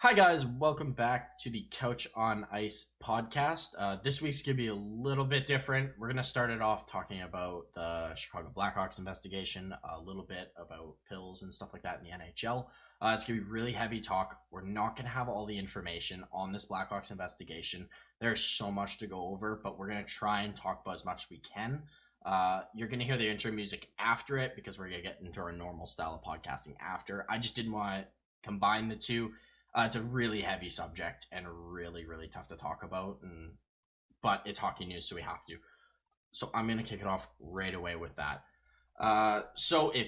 Hi guys, welcome back to the Couch on Ice podcast. This week's gonna be a little bit different. We're gonna start it off talking about the Chicago Blackhawks investigation, a little bit about pills and stuff like that in the NHL. It's gonna be really heavy talk. We're not gonna have all the information on this Blackhawks investigation. There's so much to go over, but we're gonna try and talk about as much as we can. You're gonna hear the intro music after it because we're gonna get into our normal style of podcasting after. I just didn't want to combine the two. It's a really heavy subject and really, really tough to talk about, but it's hockey news, so we have to. So I'm going to kick it off right away with that. So if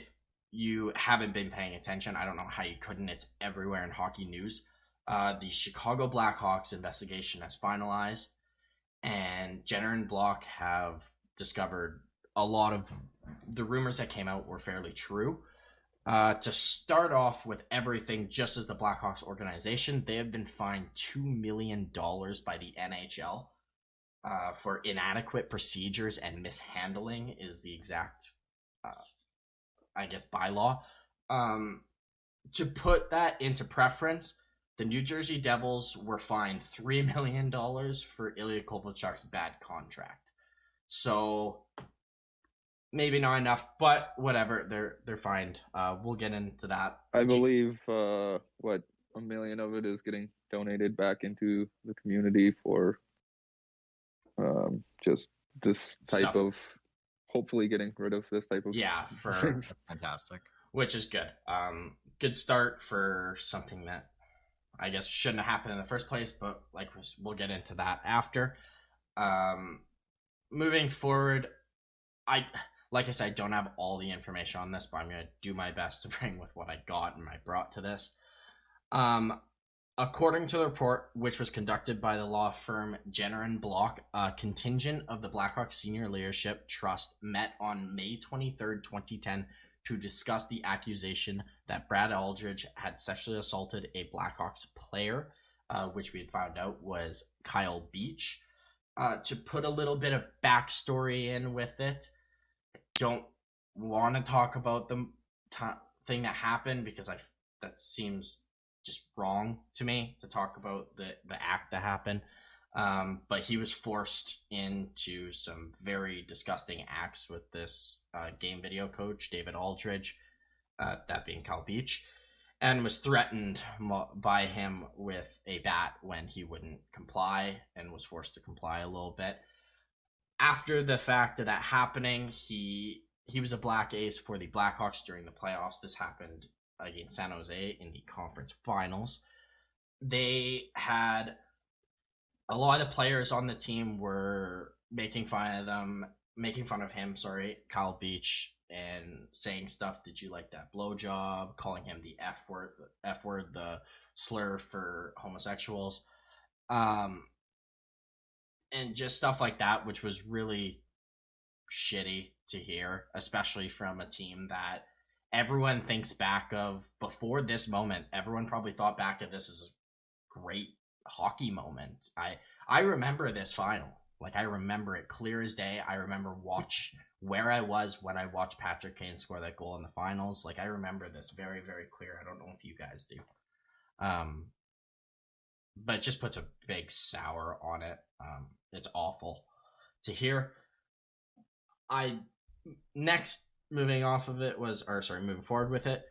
you haven't been paying attention, I don't know how you couldn't. It's everywhere in hockey news. The Chicago Blackhawks investigation has finalized, and Jenner and Block have discovered a lot of the rumors that came out were fairly true. To start off with everything, just as the Blackhawks organization, they have been fined $2 million by the NHL for inadequate procedures and mishandling is the exact, bylaw. To put that into preference, the New Jersey Devils were fined $3 million for Ilya Kovalchuk's bad contract. So maybe not enough, but whatever. They're fined. We'll get into that. I believe $1 million of it is getting donated back into the community for just this type Stuff. of hopefully getting rid of this type of things. That's fantastic. Which is good. Good start for something that I guess shouldn't have happened in the first place, but we'll get into that after. Moving forward, like I said, I don't have all the information on this, but I'm going to do my best to bring with what I got and I brought to this. According to the report, which was conducted by the law firm Jenner and Block, a contingent of the Blackhawks Senior Leadership Trust met on May 23rd, 2010 to discuss the accusation that Brad Aldridge had sexually assaulted a Blackhawks player, which we had found out was Kyle Beach. To put a little bit of backstory in with it, don't want to talk about the thing that happened because that seems just wrong to me to talk about the act that happened. But he was forced into some very disgusting acts with this game video coach, David Aldridge, that being Kyle Beach, and was threatened by him with a bat when he wouldn't comply and was forced to comply a little bit. After the fact of that happening, he was a black ace for the Blackhawks during the playoffs. This happened against San Jose in the conference finals. They had a lot of players on the team were making fun of him, Kyle Beach, and saying stuff. Did you like that blowjob? Calling him the F word, the slur for homosexuals. And just stuff like that, which was really shitty to hear, especially from a team that everyone thinks back of before this moment. Everyone probably thought back of this as a great hockey moment. I remember this final. I remember it clear as day. I remember where I was when I watched Patrick Kane score that goal in the finals. I remember this very, very clear. I don't know if you guys do. But it just puts a big sour on it. It's awful to hear. Moving forward with it,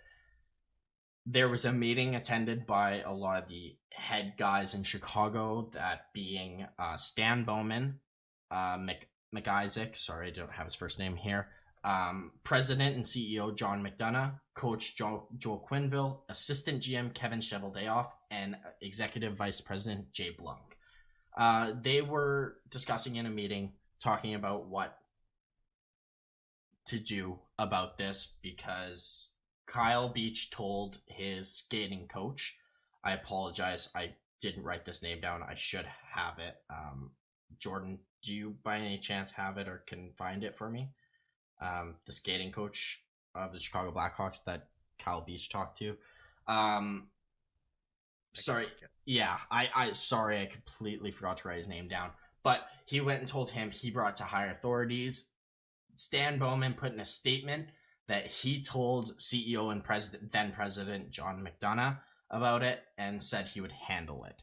there was a meeting attended by a lot of the head guys in Chicago, that being Stan Bowman, McIsaac, sorry, I don't have his first name here, President and CEO John McDonough, Coach Joel Quenneville, Assistant GM Kevin Cheveldayoff, and Executive Vice President Jay Blunk. They were discussing in a meeting, talking about what to do about this because Kyle Beach told his skating coach, I apologize, I didn't write this name down, I should have it. Jordan, do you by any chance have it or can find it for me? The skating coach of the Chicago Blackhawks that Kyle Beach talked to. Sorry, yeah, I completely forgot to write his name down. But he went and told him he brought it to higher authorities. Stan Bowman put in a statement that he told CEO and then President John McDonough about it and said he would handle it.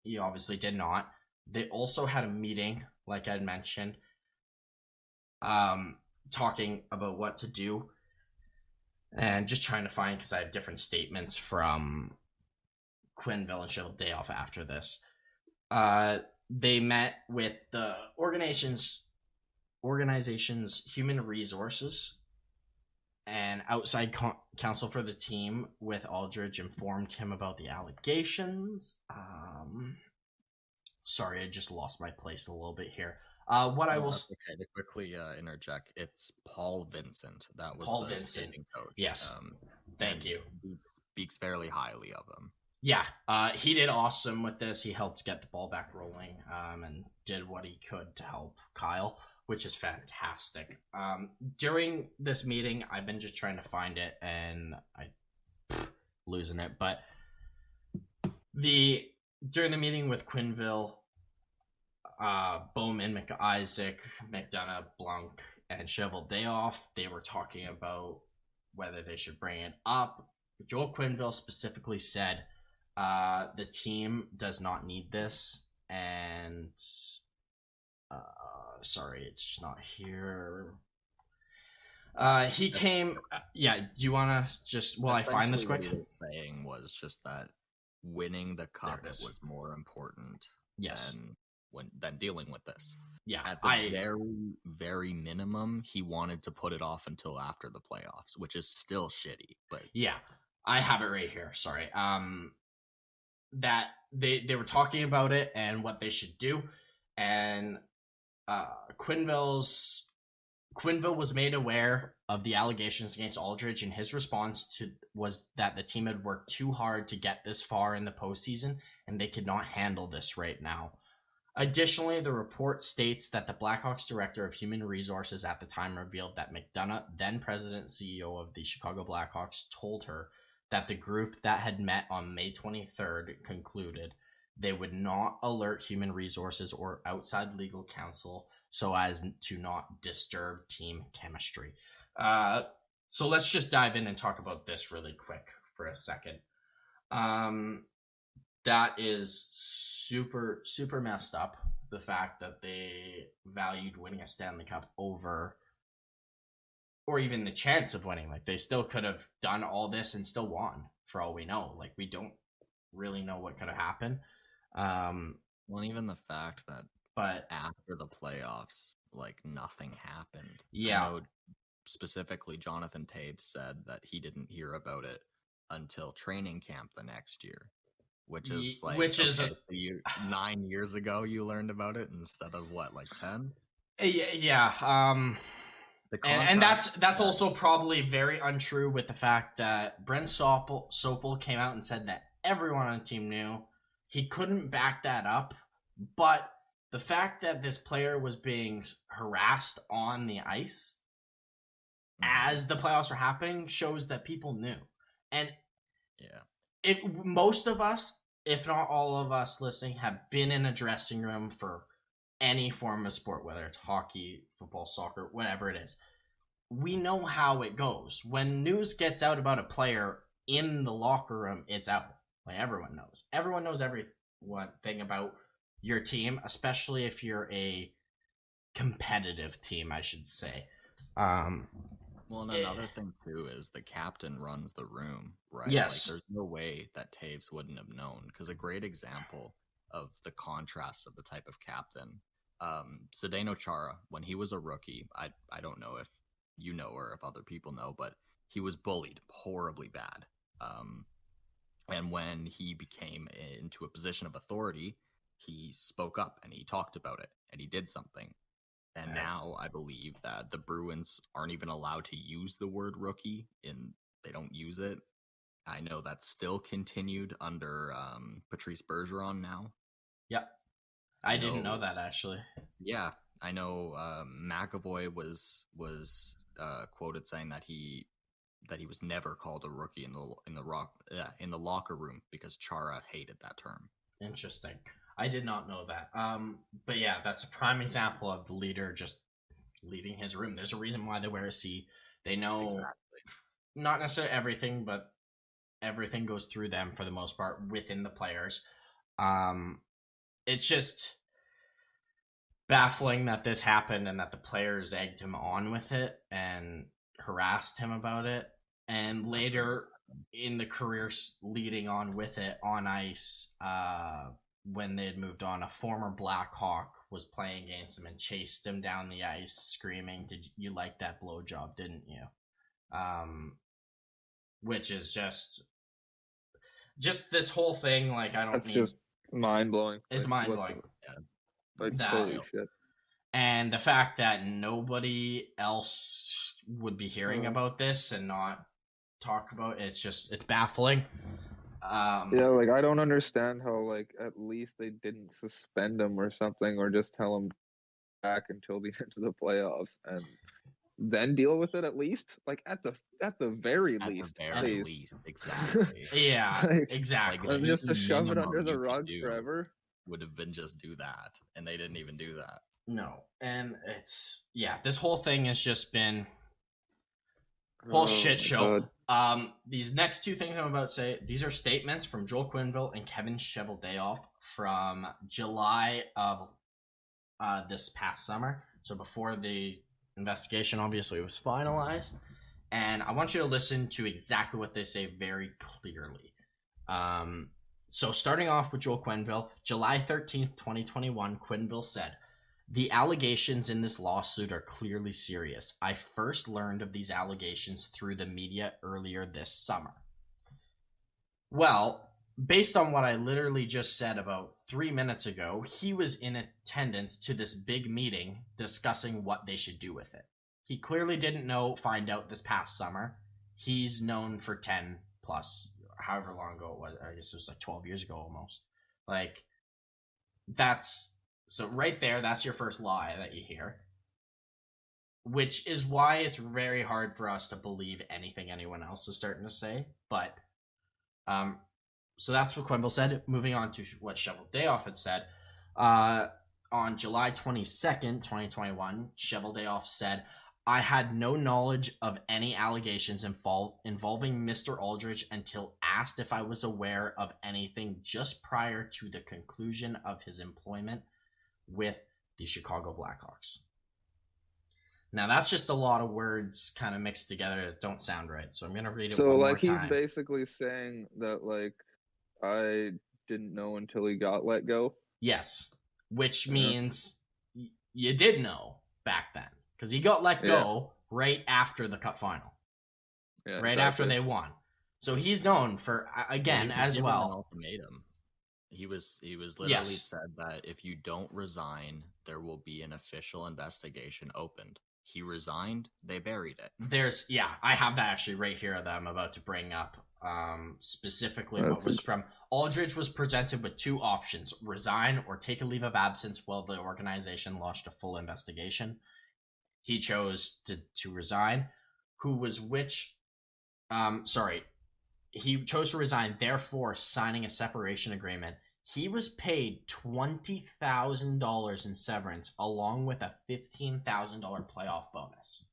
He obviously did not. They also had a meeting, like I mentioned, talking about what to do and just trying to find, because I have different statements from Quenneville and Cheveldayoff after this. They met with the organization's human resources and outside counsel for the team, with Aldridge informed him about the allegations. Sorry, I just lost my place a little bit here. What I will okay to quickly interject, it's Paul Vincent. That was Paul the Vincent. skating coach. Yes, thank you. He speaks fairly highly of him. Yeah, he did awesome with this. He helped get the ball back rolling, and did what he could to help Kyle, which is fantastic. During this meeting, I've been just trying to find it, and losing it. But during the meeting with Quenneville, Bowman, McIsaac, McDonough, Blanc, and Cheveldayoff, they were talking about whether they should bring it up. Joel Quenneville specifically said, the team does not need this, and sorry, it's just not here. He came. Yeah, do you want to just while I find this quick? What he was saying was just that winning the cup was more important. Yes. Than dealing with this. Yeah, at the very, very minimum, he wanted to put it off until after the playoffs, which is still shitty. But yeah, I have it right here. Sorry. That they were talking about it and what they should do, and Quenneville was made aware of the allegations against Aldridge, and his response was that the team had worked too hard to get this far in the postseason, and they could not handle this right now. Additionally, the report states that the Blackhawks director of human resources at the time revealed that McDonough, then president and CEO of the Chicago Blackhawks, told her that the group that had met on May 23rd concluded they would not alert human resources or outside legal counsel so as to not disturb team chemistry. So let's just dive in and talk about this really quick for a second. That is super, super messed up. The fact that they valued winning a Stanley Cup over, or even the chance of winning. Like, they still could have done all this and still won, for all we know. Like, we don't really know what could have happened. Well, even the fact that after the playoffs, like, nothing happened. Yeah. I know specifically Jonathan Toews said that he didn't hear about it until training camp the next year. Which is 9 years ago you learned about it instead of what, like 10? Yeah. And that's also probably very untrue, with the fact that Brent Sopel came out and said that everyone on the team knew. He couldn't back that up, but the fact that this player was being harassed on the ice as the playoffs were happening shows that people knew. And yeah, most of us, if not all of us listening, have been in a dressing room for any form of sport, whether it's hockey, football, soccer, whatever it is. We know how it goes. When news gets out about a player in the locker room, it's out. Like, everyone knows. Everyone knows everything about your team, especially if you're a competitive team, I should say. Well, and another thing, too, is the captain runs the room, right? Yes. Like, there's no way that Toews wouldn't have known, because a great example of the contrast of the type of captain, Zdeno Chara, when he was a rookie, I don't know if you know or if other people know, but he was bullied horribly bad. And when he became into a position of authority, he spoke up and he talked about it and he did something. And now I believe that the Bruins aren't even allowed to use the word rookie, they don't use it. I know that's still continued under Patrice Bergeron now. Yep. I didn't know that, actually. Yeah, I know McAvoy was quoted saying that he was never called a rookie in the locker room because Chara hated that term. Interesting. I did not know that. But yeah, that's a prime example of the leader just leading his room. There's a reason why they wear a C. They know not necessarily everything, but everything goes through them for the most part within the players. It's just baffling that this happened and that the players egged him on with it and harassed him about it. And later in the career leading on with it on ice, when they had moved on, a former Blackhawk was playing against him and chased him down the ice screaming, "Did you like that blowjob, didn't you?" Which is just this whole thing, like, I don't That's just mind-blowing. It's Like, mind-blowing. Like, That- holy shit. And the fact that nobody else would be hearing about this and not talk about it's baffling. Yeah, like, I don't understand how, like, at least they didn't suspend him or something, or just tell him back until the end of the playoffs and then deal with it at least. Like, at the very least. Exactly. Yeah, Like, exactly. and just to shove it minimum under the you could rug do forever. would have been just do that, and they didn't even do that. No, and this whole thing has just been whole shit my show. God. These next two things I'm about to say, these are statements from Joel Quenneville and Kevin Cheveldayoff from July of this past summer. So before the investigation obviously was finalized. And I want you to listen to exactly what they say very clearly. So starting off with Joel Quenneville, July 13th, 2021, Quenneville said, "The allegations in this lawsuit are clearly serious. I first learned of these allegations through the media earlier this summer." Well, based on what I literally just said about 3 minutes ago, he was in attendance to this big meeting discussing what they should do with it. He clearly didn't find out this past summer. He's known for 10 plus, however long ago it was. I guess it was like 12 years ago almost. Like, so right there, that's your first lie that you hear. Which is why it's very hard for us to believe anything anyone else is starting to say. But, so that's what Quenneville said. Moving on to what Cheveldayoff had said. On July 22nd, 2021, Cheveldayoff said, "I had no knowledge of any allegations involving Mr. Aldridge until asked if I was aware of anything just prior to the conclusion of his employment with the Chicago Blackhawks." Now, that's just a lot of words kind of mixed together that don't sound right. So I'm going to read it one more time. So, he's basically saying that, like, I didn't know until he got let go? Yes. Which means you did know back then. Because he got let go right after the Cup final. Yeah, right after they won. So he's known for, again, as well. An ultimatum. He was literally said that if you don't resign, there will be an official investigation opened. He resigned, they buried it. I have that actually right here that I'm about to bring up. Specifically what was from Aldridge was presented with two options: resign or take a leave of absence while the organization launched a full investigation. He chose to resign. He chose to resign, therefore signing a separation agreement. He was paid $20,000 in severance along with a $15,000 playoff bonus.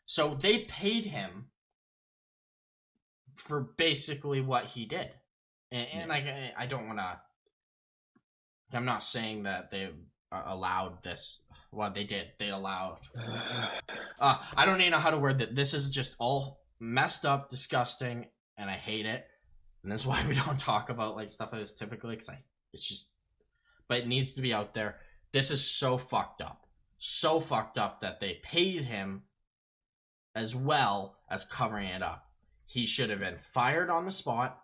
So they paid him for basically what he did. And I don't want to... I'm not saying that they allowed this. Well, they did. They allowed... I don't even know how to word that. This is just all messed up, disgusting, and I hate it. And that's why we don't talk about like stuff like this typically, because but it needs to be out there. This is so fucked up. So fucked up that they paid him as well as covering it up. He should have been fired on the spot.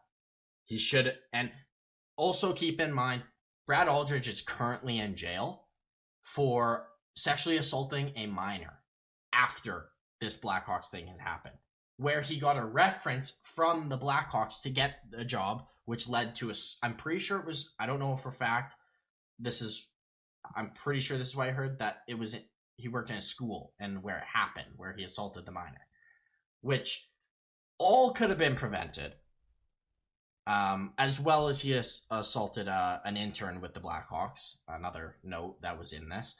And also keep in mind, Brad Aldridge is currently in jail for sexually assaulting a minor after this Blackhawks thing had happened, where he got a reference from the Blackhawks to get a job, which led to I'm pretty sure it was, I don't know for a fact, I'm pretty sure this is what I heard, that he worked in a school and where it happened, where he assaulted the minor, which all could have been prevented, as well as he assaulted an intern with the Blackhawks, another note that was in this.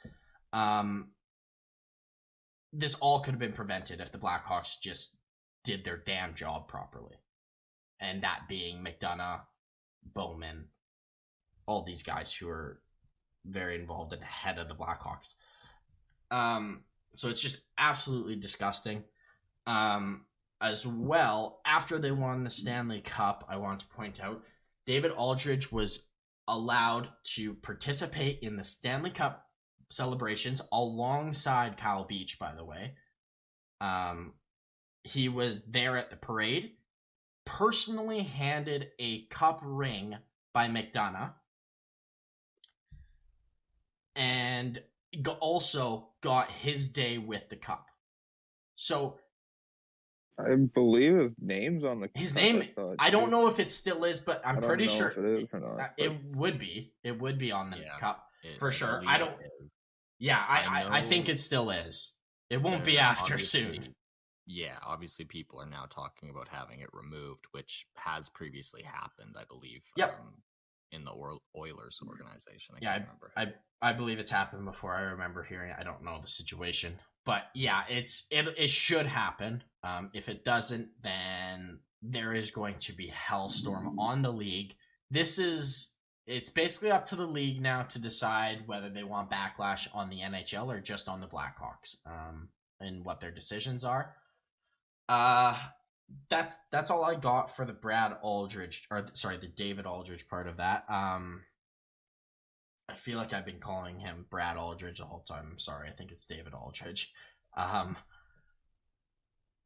This all could have been prevented if the Blackhawks just did their damn job properly. and that being McDonough, Bowman, all these guys who are very involved and head of the Blackhawks. So it's just absolutely disgusting. As well, after they won the Stanley Cup, I want to point out, David Aldridge was allowed to participate in the Stanley Cup celebrations alongside Kyle Beach, by the way. He was there at the parade, personally handed a cup ring by McDonough, and also got his day with the cup. So I believe his name's on the his cup, name, I don't know if it still is, but I'm pretty sure if it is or not. It would be on the cup for sure. I I think it still is. It won't be after soon. Yeah, obviously people are now talking about having it removed, which has previously happened, I believe. Yep. In the Oilers organization. I can't remember. I believe it's happened before. I remember hearing it. I don't know the situation. But yeah, it should happen. If it doesn't, then there is going to be hellstorm on the league. It's basically up to the league now to decide whether they want backlash on the NHL or just on the Blackhawks, and what their decisions are. That's all I got for the the David Aldridge part of that. I feel like I've been calling him Brad Aldridge the whole time. I'm sorry. I think it's David Aldridge.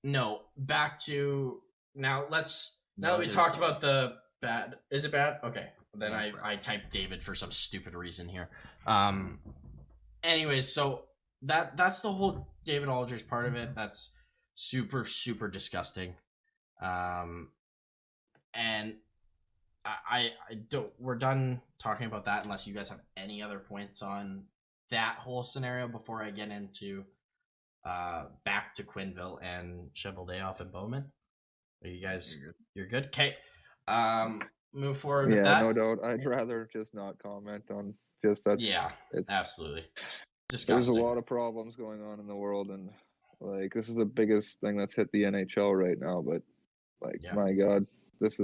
No, back to now. Now that we talked about the bad, is it bad? Okay, then I typed David for some stupid reason here. Anyways, so that's the whole David Aldridge part of it. That's super, super disgusting. And I don't. We're done talking about that unless you guys have any other points on that whole scenario before I get into back to Quenneville and Cheveldayoff and Bowman. Are you guys? You're good. Okay. Move forward with that. Yeah, no doubt. I'd rather just not comment on just that. Yeah, it's absolutely disgusting. There's a lot of problems going on in the world, and like this is the biggest thing that's hit the NHL right now. But my God, this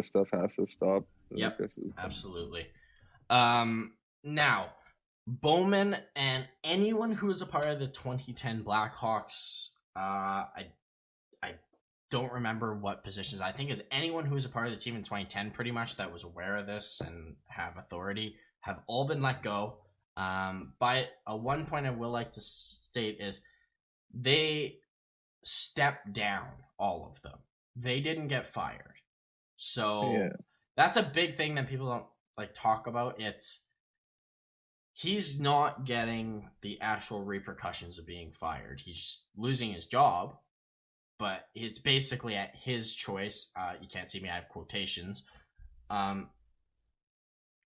stuff has to stop. Yep, absolutely. Now, Bowman and anyone who is a part of the 2010 Blackhawks, I don't remember what positions. I think is anyone who was a part of the team in 2010, pretty much that was aware of this and have authority, have all been let go. But one point I will like to state is they stepped down, all of them. They didn't get fired. So that's a big thing that people don't talk about. He's not getting the actual repercussions of being fired. He's losing his job, but it's basically at his choice. You can't see me, I have quotations.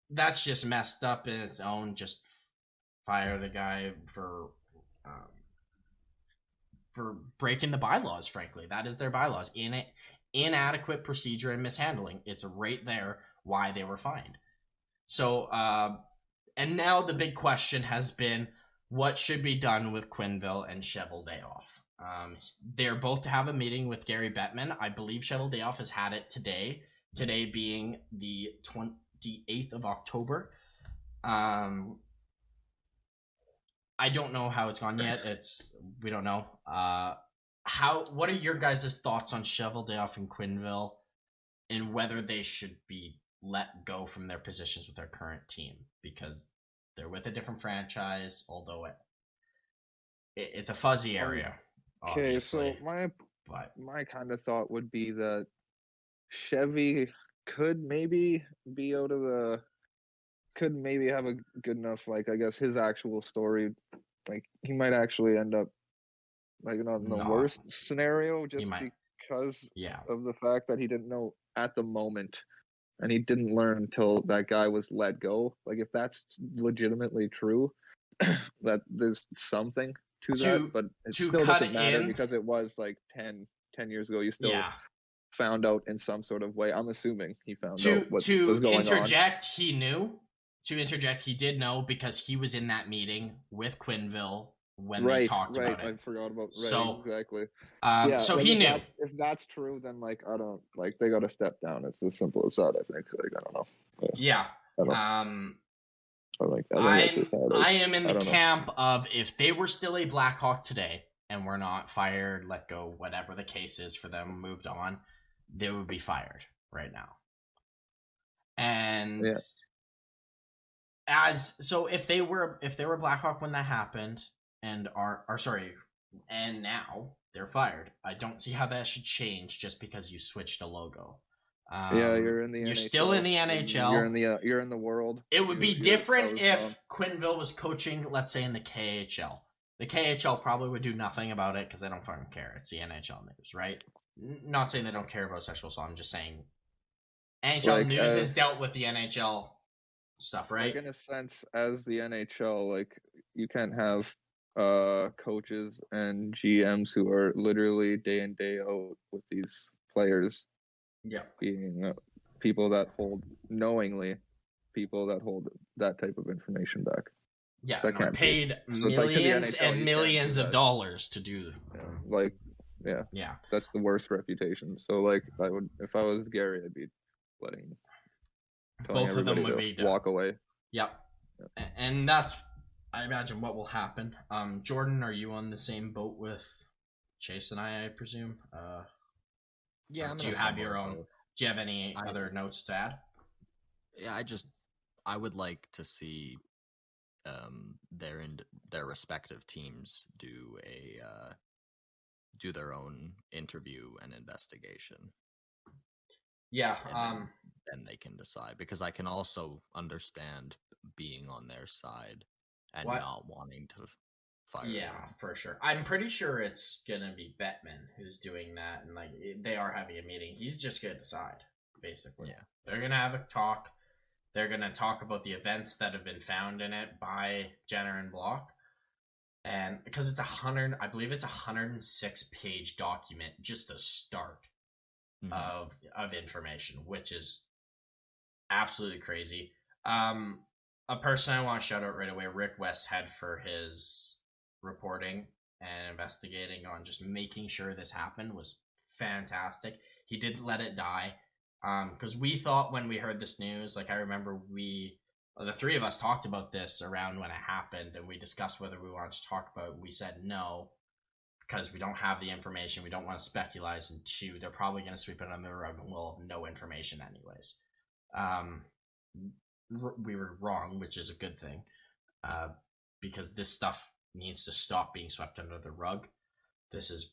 That's just messed up in its own. Just fire the guy for breaking the bylaws, frankly. That is their bylaws. Inadequate procedure and mishandling. It's right there why they were fined. So, and now the big question has been, what should be done with Quenneville and Cheveldayoff? They're both to have a meeting with Gary Bettman. I believe Cheveldayoff has had it today being the 28th of October. I don't know how it's gone yet. We don't know. What are your guys' thoughts on Cheveldayoff and Quenneville and whether they should be let go from their positions with their current team? Because they're with a different franchise, although it's a fuzzy area. Okay, so my kind of thought would be that Chevy could maybe be could maybe have a good enough, I guess his actual story, he might actually end up not in the worst scenario just because of the fact that he didn't know at the moment and he didn't learn until that guy was let go. If that's legitimately true, that there's something to that, but it still doesn't matter because it was 10 years ago. You still found out in some sort of way. I'm assuming he found out what was going on. He knew. To interject, he did know because he was in that meeting with Quenneville when they talked about it. I forgot about So exactly. So like he knew. If that's true, then like I don't like they got to step down. It's as simple as that. I think. Like I don't know. Yeah. I don't. I think that's just how it is. I am in the camp of if they were still a Blackhawk today and were not fired, let go, whatever the case is for them, moved on, they would be fired right now. And if they were Blackhawk when that happened and and now they're fired, I don't see how that should change just because you switched a logo. You're in the You're NHL. still in the NHL. You're in the world. It would be different if Quinville was coaching, let's say, in the KHL. The KHL probably would do nothing about it because they don't fucking care. It's the NHL news, right? Not saying they don't care about sexual assault. I'm just saying NHL news has dealt with the NHL stuff, right? Like in a sense, as the NHL, like you can't have coaches and GMs who are literally day in day out with these players. Yeah, being people that hold that type of information back. Yeah, and are paid millions and millions of dollars to do. Yeah, that's the worst reputation. So like, if I was Gary, I'd be both of them would be walk away. Yep, and that's, I imagine, what will happen. Jordan, are you on the same boat with Chase and I presume? Yeah. Do you have your own? Do you have any other notes to add? Yeah, I would like to see their respective teams do their own interview and investigation. Yeah, then they can decide, because I can also understand being on their side and not wanting to fire them. For sure. I'm pretty sure it's gonna be Bettman who's doing that, and like they are having a meeting. He's just gonna decide, basically. Yeah, they're gonna have a talk. They're gonna talk about the events that have been found in it by Jenner and Block, and because it's I believe it's 106-page document just to start of information, which is absolutely crazy. A person I want to shout out right away, Rick Westhead, for his reporting and investigating on just making sure this happened, was fantastic. He didn't let it die, because we thought when we heard this news, like I remember the three of us talked about this around when it happened, and we discussed whether we wanted to talk about it. We said no, because we don't have the information, we don't want to speculate, and two, they're probably going to sweep it under the rug and we'll have no information anyways. We were wrong, which is a good thing, because this stuff needs to stop being swept under the rug. This is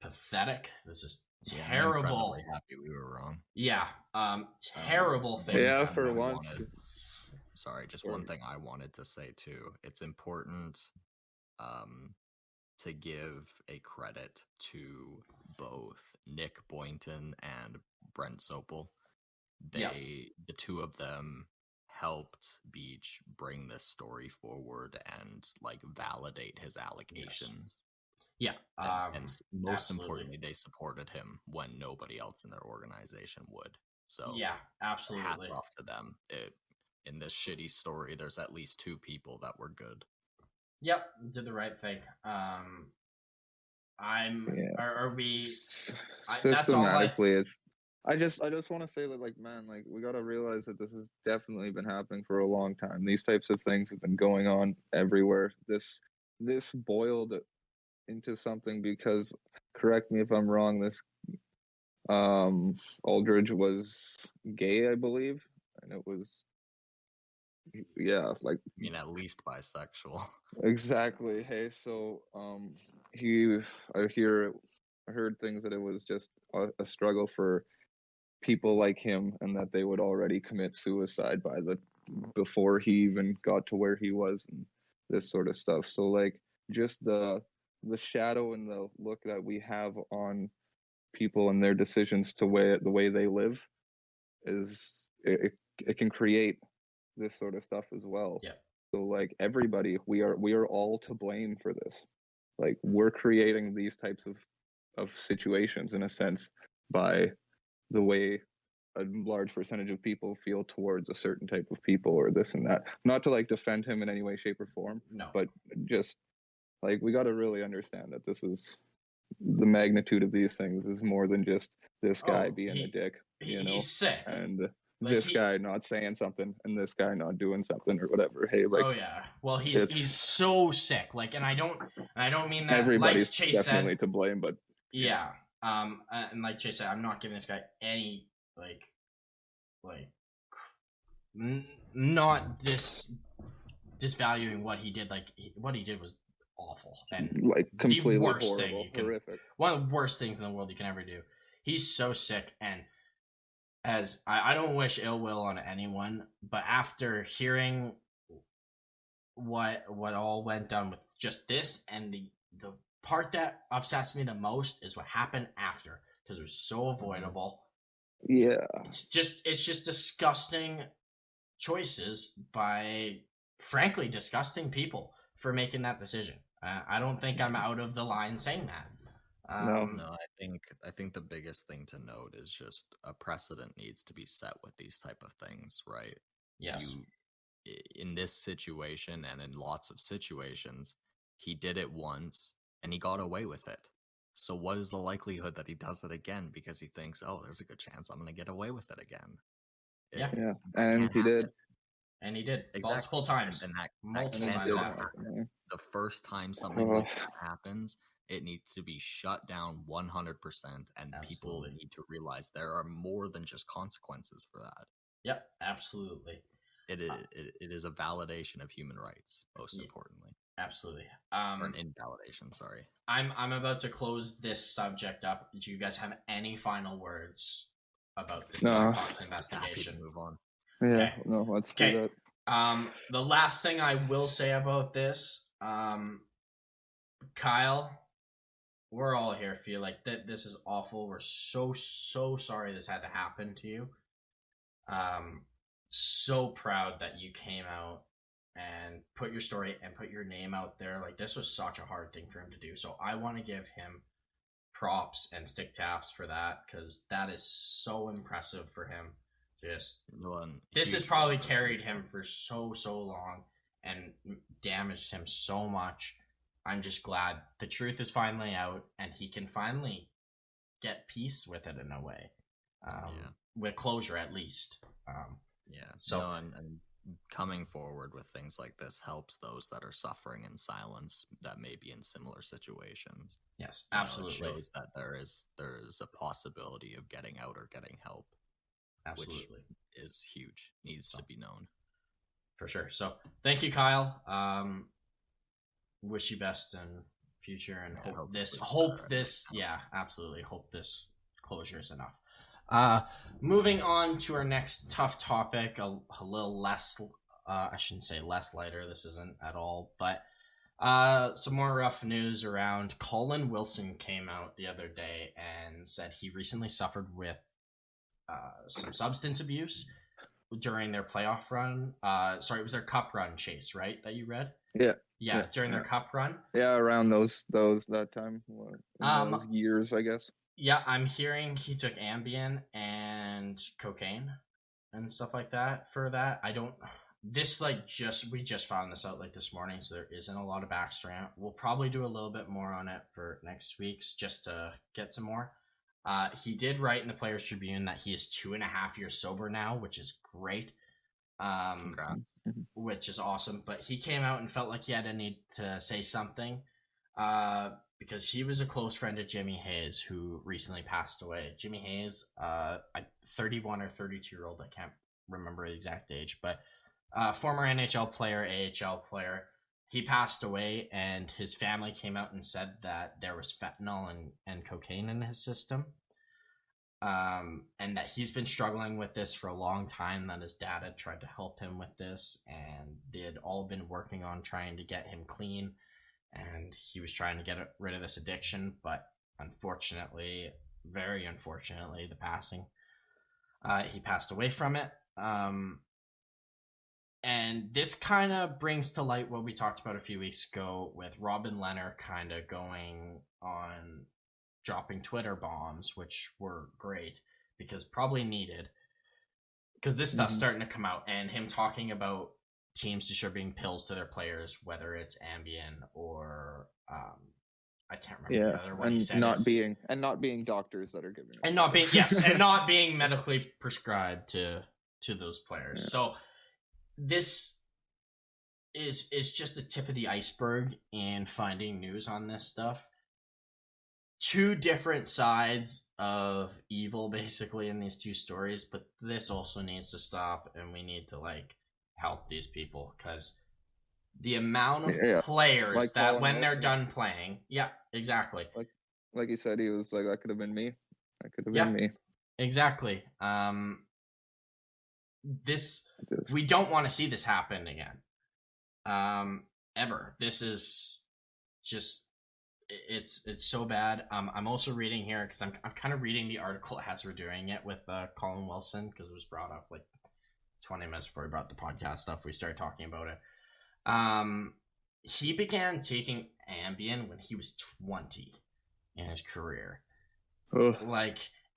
pathetic. This is terrible. I'm incredibly happy we were wrong. Yeah, terrible thing. Yeah, for once. Sorry, just one thing I wanted to say too. It's important to give a credit to both Nick Boynton and Brent Sopel. The two of them helped Beach bring this story forward and like validate his allegations. Yes. And most importantly, they supported him when nobody else in their organization would. So yeah, absolutely. Hats off to them. In this shitty story, there's at least two people that were good. Yep, did the right thing. Are we systematically? I just want to say that, like, man, like, we got to realize that this has definitely been happening for a long time. These types of things have been going on everywhere. This boiled into something because, correct me if I'm wrong, this Aldridge was gay, I believe, and it was, like, I mean, at least bisexual. Exactly. Hey, so I heard things that it was just a struggle for people like him, and that they would already commit suicide before he even got to where he was, and this sort of stuff. So like, just the shadow and the look that we have on people and their decisions the way they live is it can create this sort of stuff as well. Yeah. So like, everybody, we are all to blame for this. Like, we're creating these types of situations in a sense by the way a large percentage of people feel towards a certain type of people or this and that. Not to like defend him in any way, shape, or form. No. But just Like, we got to really understand that this is the magnitude of these things is more than just this guy being a dick, He's sick. And this guy not saying something and this guy not doing something or whatever. Hey, like, oh yeah, well he's so sick. Like, and I don't mean that. Everybody's like Chase definitely said, to blame, but yeah. And like Chase said, I'm not giving this guy any not disvaluing what he did. Like, what he did was awful and like completely the worst horrible, horrific. One of the worst things in the world you can ever do. He's so sick, and as I don't wish ill will on anyone, but after hearing what all went down with just this, and the part that upsets me the most is what happened after, because it was so avoidable. Yeah, it's just disgusting choices by, frankly, disgusting people for making that decision. I don't think I'm out of the line saying that. No, I think the biggest thing to note is just a precedent needs to be set with these type of things, right? Yes. In this situation and in lots of situations, he did it once and he got away with it. So what is the likelihood that he does it again because he thinks, oh, there's a good chance I'm going to get away with it again? Yeah. And he did. And he did. Exactly. Multiple times. And that multiple times after. The first time something like that happens, it needs to be shut down 100%, and absolutely. People need to realize there are more than just consequences for that. Yep, absolutely. It is a validation of human rights, most importantly. Absolutely. Or an invalidation, sorry. I'm about to close this subject up. Do you guys have any final words about this Blackhawks investigation? Move on. Yeah, okay. No, let's do that. The last thing I will say about this, Kyle, we're all here feel like that this is awful. We're so sorry this had to happen to you. So proud that you came out and put your story and put your name out there. Like, this was such a hard thing for him to do. So I want to give him props and stick taps for that, because that is so impressive for him. This has probably carried him for so long and damaged him so much. I'm just glad the truth is finally out and he can finally get peace with it in a way, with closure at least. And coming forward with things like this helps those that are suffering in silence that may be in similar situations. Yes, absolutely. It shows that there is a possibility of getting out or getting help. Absolutely. Which is huge. Needs to be known. For sure. So thank you, Kyle. Wish you best in future, and hope this absolutely hope this closure is enough. Moving on to our next tough topic, a little less I shouldn't say less lighter, this isn't at all, but some more rough news around Colin Wilson came out the other day and said he recently suffered with some substance abuse during their playoff run. Sorry, it was their cup run, Chase, right? That you read? Yeah, during their cup run. Yeah, around that time, those years, I guess. Yeah, I'm hearing he took Ambien and cocaine and stuff like that for that. I don't. This we just found this out this morning, so there isn't a lot of backstory on it. We'll probably do a little bit more on it for next week's just to get some more. He did write in the Players Tribune that he is 2.5 years sober now, which is great. Congrats. Which is awesome. But he came out and felt like he had a need to say something, because he was a close friend of Jimmy Hayes, who recently passed away. Jimmy Hayes, 31 or 32-year-old, I can't remember the exact age, but former NHL player, AHL player. He passed away, and his family came out and said that there was fentanyl and cocaine in his system, and that he's been struggling with this for a long time, that his dad had tried to help him with this, and they had all been working on trying to get him clean, and he was trying to get rid of this addiction, but unfortunately, very unfortunately, he passed away from it. And this kind of brings to light what we talked about a few weeks ago with Robin Lehner kind of going on, dropping Twitter bombs, which were great because probably needed, because this stuff's starting to come out, and him talking about teams distributing pills to their players, whether it's Ambien or I can't remember the other one. And not being doctors that are giving it. And not being and not being medically prescribed to those players. Yeah. So this is just the tip of the iceberg in finding news on this stuff. Two different sides of evil basically in these two stories, but this also needs to stop, and we need to help these people, because the amount of players that when they're done playing, exactly. Like he said, he was like, that could have been me. That could have been me. Exactly. We don't want to see this happen again. Ever. This is just, it's so bad. I'm also reading here, because I'm kind of reading the article as we're doing it with Colin Wilson, because it was brought up 20 minutes before we brought the podcast stuff. We started talking about it. He began taking Ambien when he was 20 in his career. Ugh.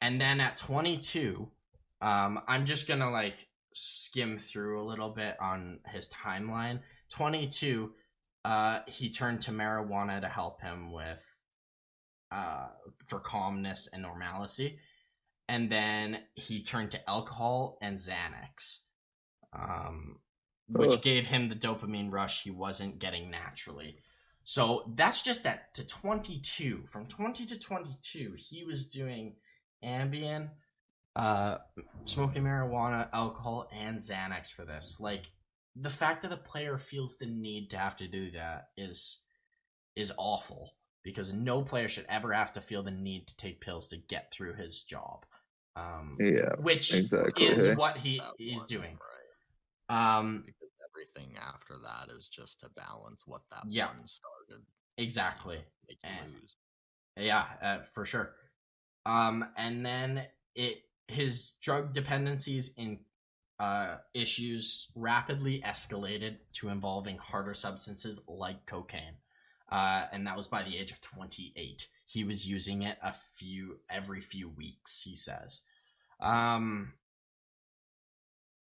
And then at 22, I'm just gonna skim through a little bit on his timeline. 22, he turned to marijuana to help him with for calmness and normalcy, and then he turned to alcohol and Xanax, which gave him the dopamine rush he wasn't getting naturally. So that's just to 22. From 20 to 22, he was doing Ambien, smoking marijuana, alcohol, and Xanax for this. The fact that the player feels the need to have to do that is awful, because no player should ever have to feel the need to take pills to get through his job. Which is what he's doing. Right. Because everything after that is just to balance what that one started. Exactly. Make you lose. Yeah, for sure. And then his drug dependencies in issues rapidly escalated to involving harder substances like cocaine. And that was by the age of 28. He was using it every few weeks, he says.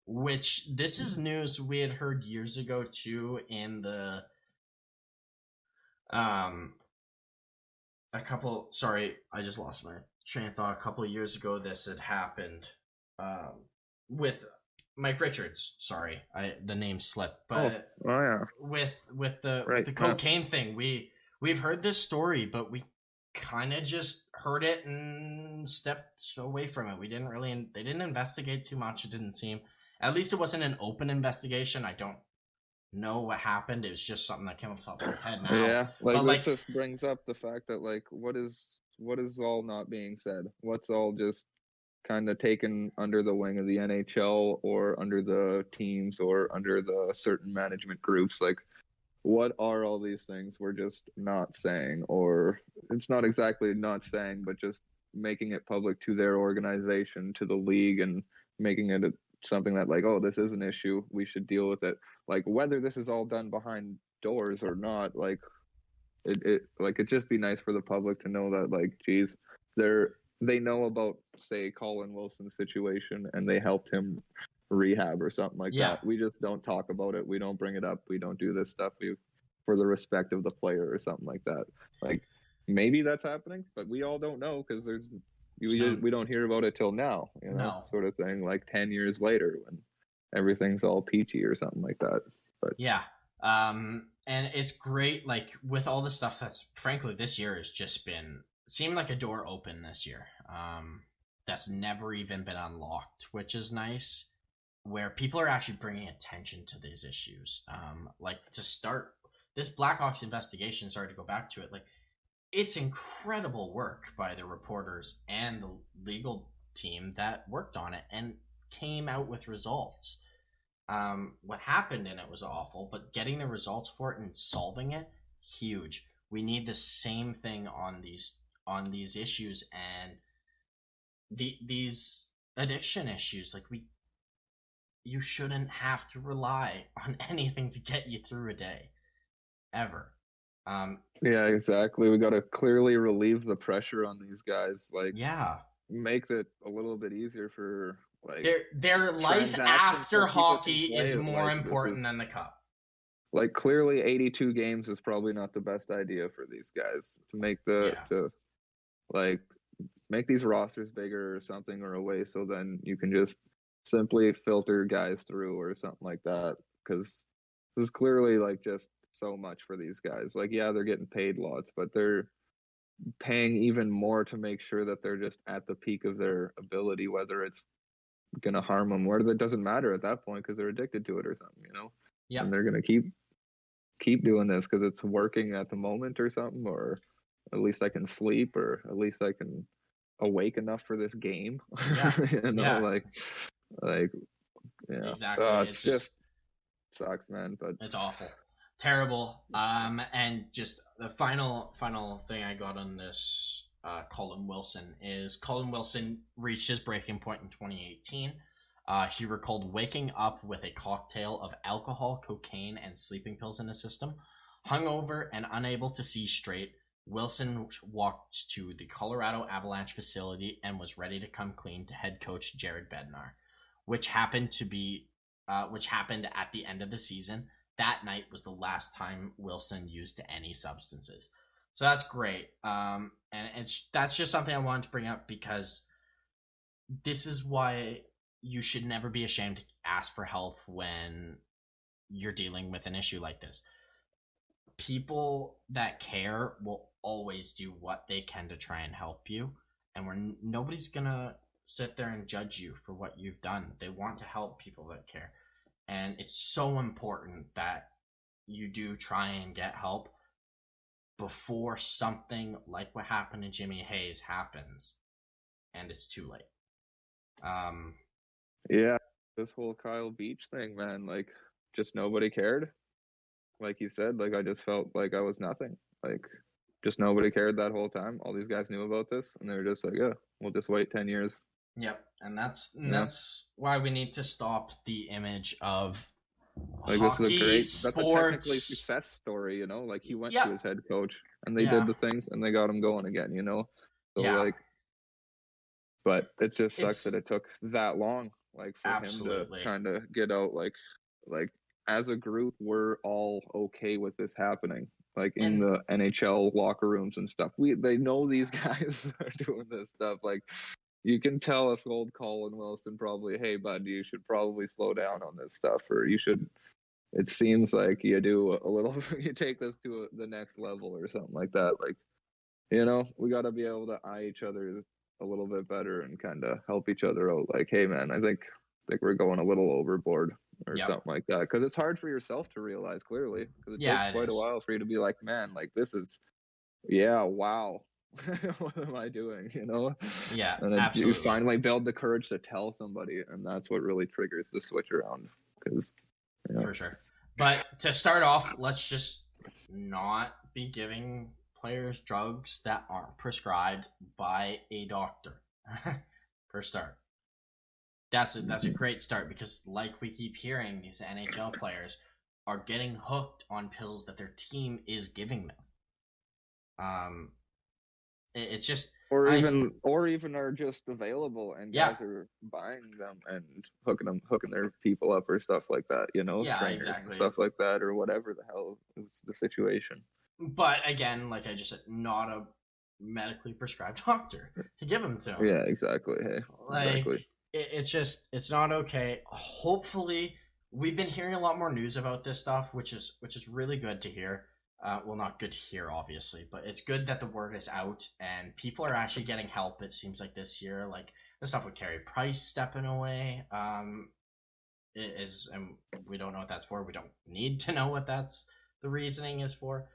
Which, this is news we had heard years ago too, in the I just lost my train of thought. A couple of years ago this had happened with Mike Richards. Sorry, the name slipped, but with the cocaine thing, we've heard this story, but we kind of just heard it and stepped away from it. They didn't investigate too much. It didn't seem, at least it wasn't an open investigation. I don't know what happened. It was just something that came off the top of my head now. Yeah, this just brings up the fact that what is all not being said? What's all just kind of taken under the wing of the NHL or under the teams or under the certain management groups? What are all these things we're just not saying? Or it's not exactly not saying, but just making it public to their organization, to the league, and making it something that this is an issue, we should deal with it. Whether this is all done behind doors or not, it'd just be nice for the public to know that geez, they know about, say, Colin Wilson's situation, and they helped him rehab or something that. We just don't talk about it. We don't bring it up. We don't do this stuff for the respect of the player or something like that. Maybe that's happening, but we all don't know, because we don't hear about it till now, sort of thing, 10 years later when everything's all peachy or something like that. But and it's great, with all the stuff that's, frankly, this year has just been, seemed like a door open this year. That's never even been unlocked, which is nice, where people are actually bringing attention to these issues. To start this Blackhawks investigation, sorry to go back to it, it's incredible work by the reporters and the legal team that worked on it and came out with results. What happened in it was awful, but getting the results for it and solving it, huge. We need the same thing on these issues and these addiction issues. You shouldn't have to rely on anything to get you through a day, ever. Yeah, exactly. We got to clearly relieve the pressure on these guys. Make it a little bit easier for Like their life transactions after so people hockey can play is it, more like, this important is- than the cup. Like clearly 82 games is probably not the best idea for these guys to make to like make these rosters bigger or something or a way so then you can just simply filter guys through or something like that, because this is clearly like just so much for these guys. Like, yeah, they're getting paid lots, but they're paying even more to make sure that they're just at the peak of their ability, whether it's gonna harm them, whether it doesn't matter at that point because they're addicted to it or something, you know. Yeah. And they're gonna keep doing this because it's working at the moment or something, or at least I can sleep, or at least I can awake enough for this game. Yeah. You know, Yeah. like yeah. Exactly. It's just sucks, man, but it's awful. Terrible. And just the final thing I got on this Colin Wilson is Colin Wilson reached his breaking point in 2018. He recalled waking up with a cocktail of alcohol, cocaine, and sleeping pills in his system. Hungover and unable to see straight, Wilson walked to the Colorado Avalanche facility and was ready to come clean to head coach Jared Bednar, which happened at the end of the season. That night was the last time Wilson used any substances. So that's great. And that's just something I wanted to bring up because this is why you should never be ashamed to ask for help when you're dealing with an issue like this. People that care will always do what they can to try and help you, and nobody's gonna sit there and judge you for what you've done. They want to help people that care, and it's so important that you do try and get help before something like what happened to Jimmy Hayes happens and it's too late. Yeah, this whole Kyle Beach thing, man, like just nobody cared. Like you said, like I just felt like I was nothing. Like just nobody cared that whole time. All these guys knew about this and they were just like, yeah, we'll just wait 10 years. Yep, and that's why we need to stop the image of like hockey, that's a technically sports. success story, you know? Like he went Yeah. to his head coach and they Yeah. did the things and they got him going again, you know? So Yeah. like, but it just sucks that it took that long, like for Absolutely. him to kind of get out. Like as a group, we're all okay with this happening. Like in the NHL locker rooms and stuff, they know these guys are doing this stuff. Like you can tell if old Colin Wilson probably, hey bud, you should probably slow down on this stuff, or you should. It seems like you do a little. You take this to the next level or something like that. Like, you know, we got to be able to eye each other a little bit better and kind of help each other out. Like, hey man, I think we're going a little overboard or something like that, because it's hard for yourself to realize clearly, because it takes quite a while for you to be like, man, like this is wow. What am I doing, you know? Yeah, and then absolutely. you finally build the courage to tell somebody, and that's what really triggers the switch around, because for sure. But to start off, let's just not be giving players drugs that aren't prescribed by a doctor. For start, that's a great start, because like we keep hearing, these NHL players are getting hooked on pills that their team is giving them. It's just or even are just available and guys are buying them and hooking their people up or stuff like that, you know, trainers and stuff like that, or whatever the hell is the situation. But again, like I just said, not a medically prescribed doctor to give them to. Yeah, exactly. Hey, exactly. It's not okay. Hopefully, we've been hearing a lot more news about this stuff, which is really good to hear. Well, not good to hear, obviously, but it's good that the word is out and people are actually getting help. It seems like this year, like the stuff with Carey Price stepping away, it is, and we don't know what that's for. We don't need to know what that's the reasoning is for.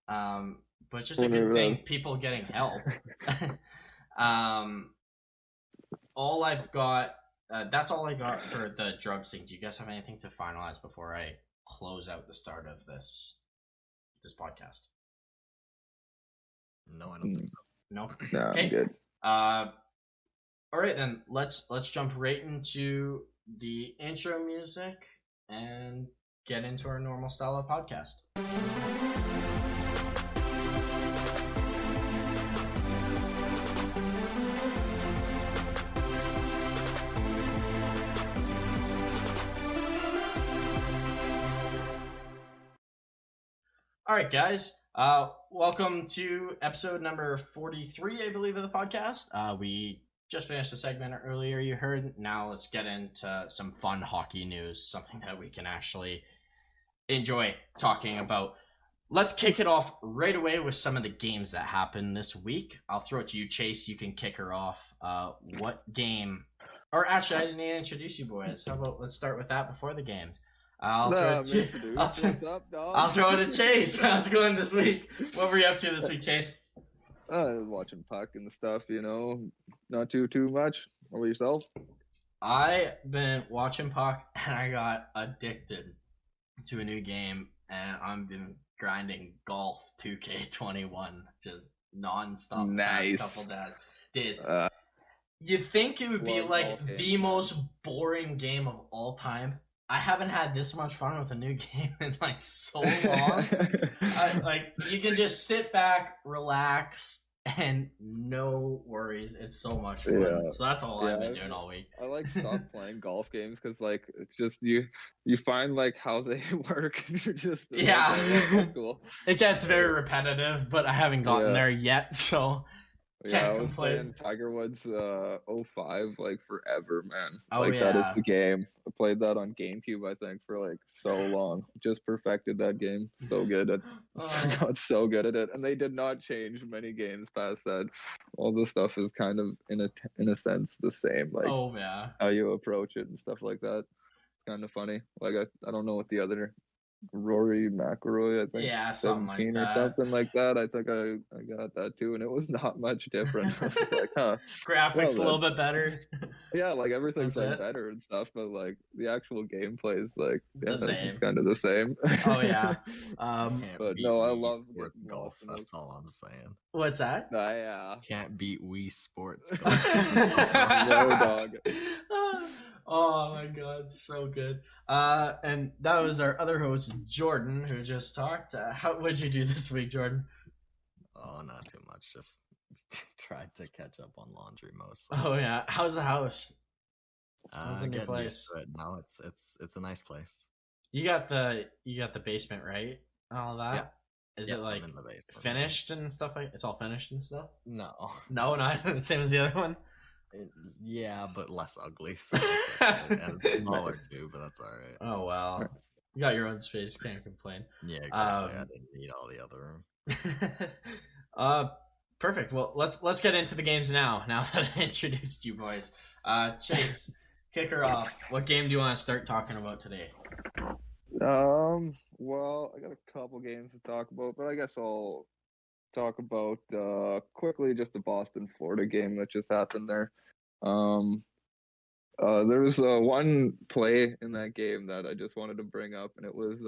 But it's just a good thing, people getting help. All I've got, that's all I got for the drugs thing. Do you guys have anything to finalize before I close out the start of this podcast? No, I don't think so. No? Okay. I'm good. All right, then let's jump right into the intro music and get into our normal style of podcast. All right, guys. Welcome to episode number 43, I believe, of the podcast. We just finished a segment earlier you heard. Now let's get into some fun hockey news, something that we can actually enjoy talking about. Let's kick it off right away with some of the games that happened this week. I'll throw it to you, Chase. You can kick her off. What game? Or actually, I didn't even introduce you boys. How about let's start with that before the games? I'll throw it to Chase. How's it going this week? What were you up to this week, Chase? Watching puck and stuff, not too much. What about yourself? I've been watching puck, and I got addicted to a new game, and I've been grinding golf 2K21 just nonstop. Nice. Past couple days. You'd think it would be like the most boring game of all time. I haven't had this much fun with a new game in like so long. You can just sit back, relax, and no worries. It's so much fun. Yeah. So that's all I've been doing all week. I stopped playing golf games because it's just you find how they work and you're just that's cool. It gets very repetitive, but I haven't gotten there yet, so. I was playing Tiger Woods 05 forever, man. That is the game. I played that on GameCube, I think, for so long. Just perfected that game. So good at got so good at it. And they did not change many games past that. All the stuff is kind of in a sense the same. How you approach it and stuff like that. It's kind of funny. I don't know what the other Rory McIlroy, I think. Yeah, something like that. Or something like that. I think I got that too, and it was not much different. I was like, huh. Graphics a little bit better. Yeah, everything's better and stuff, but the actual gameplay is the same. It's kind of the same. Oh yeah. But no, I love sports golf. That's all I'm saying. What's that? Yeah. Can't beat Wii Sports Golf. No, dog. Oh my god, so good. And that was our other host, Jordan, who just talked. What'd you do this week, Jordan? Oh, not too much. Just tried to catch up on laundry mostly. Oh yeah, how's the house? How's the new place? Now it's a nice place. You got the basement, right? All that. Yeah. Is it in the basement, finished and stuff it's all finished and stuff? No, not the same as the other one. Yeah, but less ugly, so and smaller too, but that's all right. Oh well, you got your own space, can't complain. Yeah, exactly. I didn't need all the other room. Perfect. Well, let's get into the games now. Now that I introduced you boys, Chase, kick her off. What game do you want to start talking about today? Well, I got a couple games to talk about, but I guess I'll talk about quickly just the Boston-Florida game that just happened there. There was one play in that game that I just wanted to bring up, and it was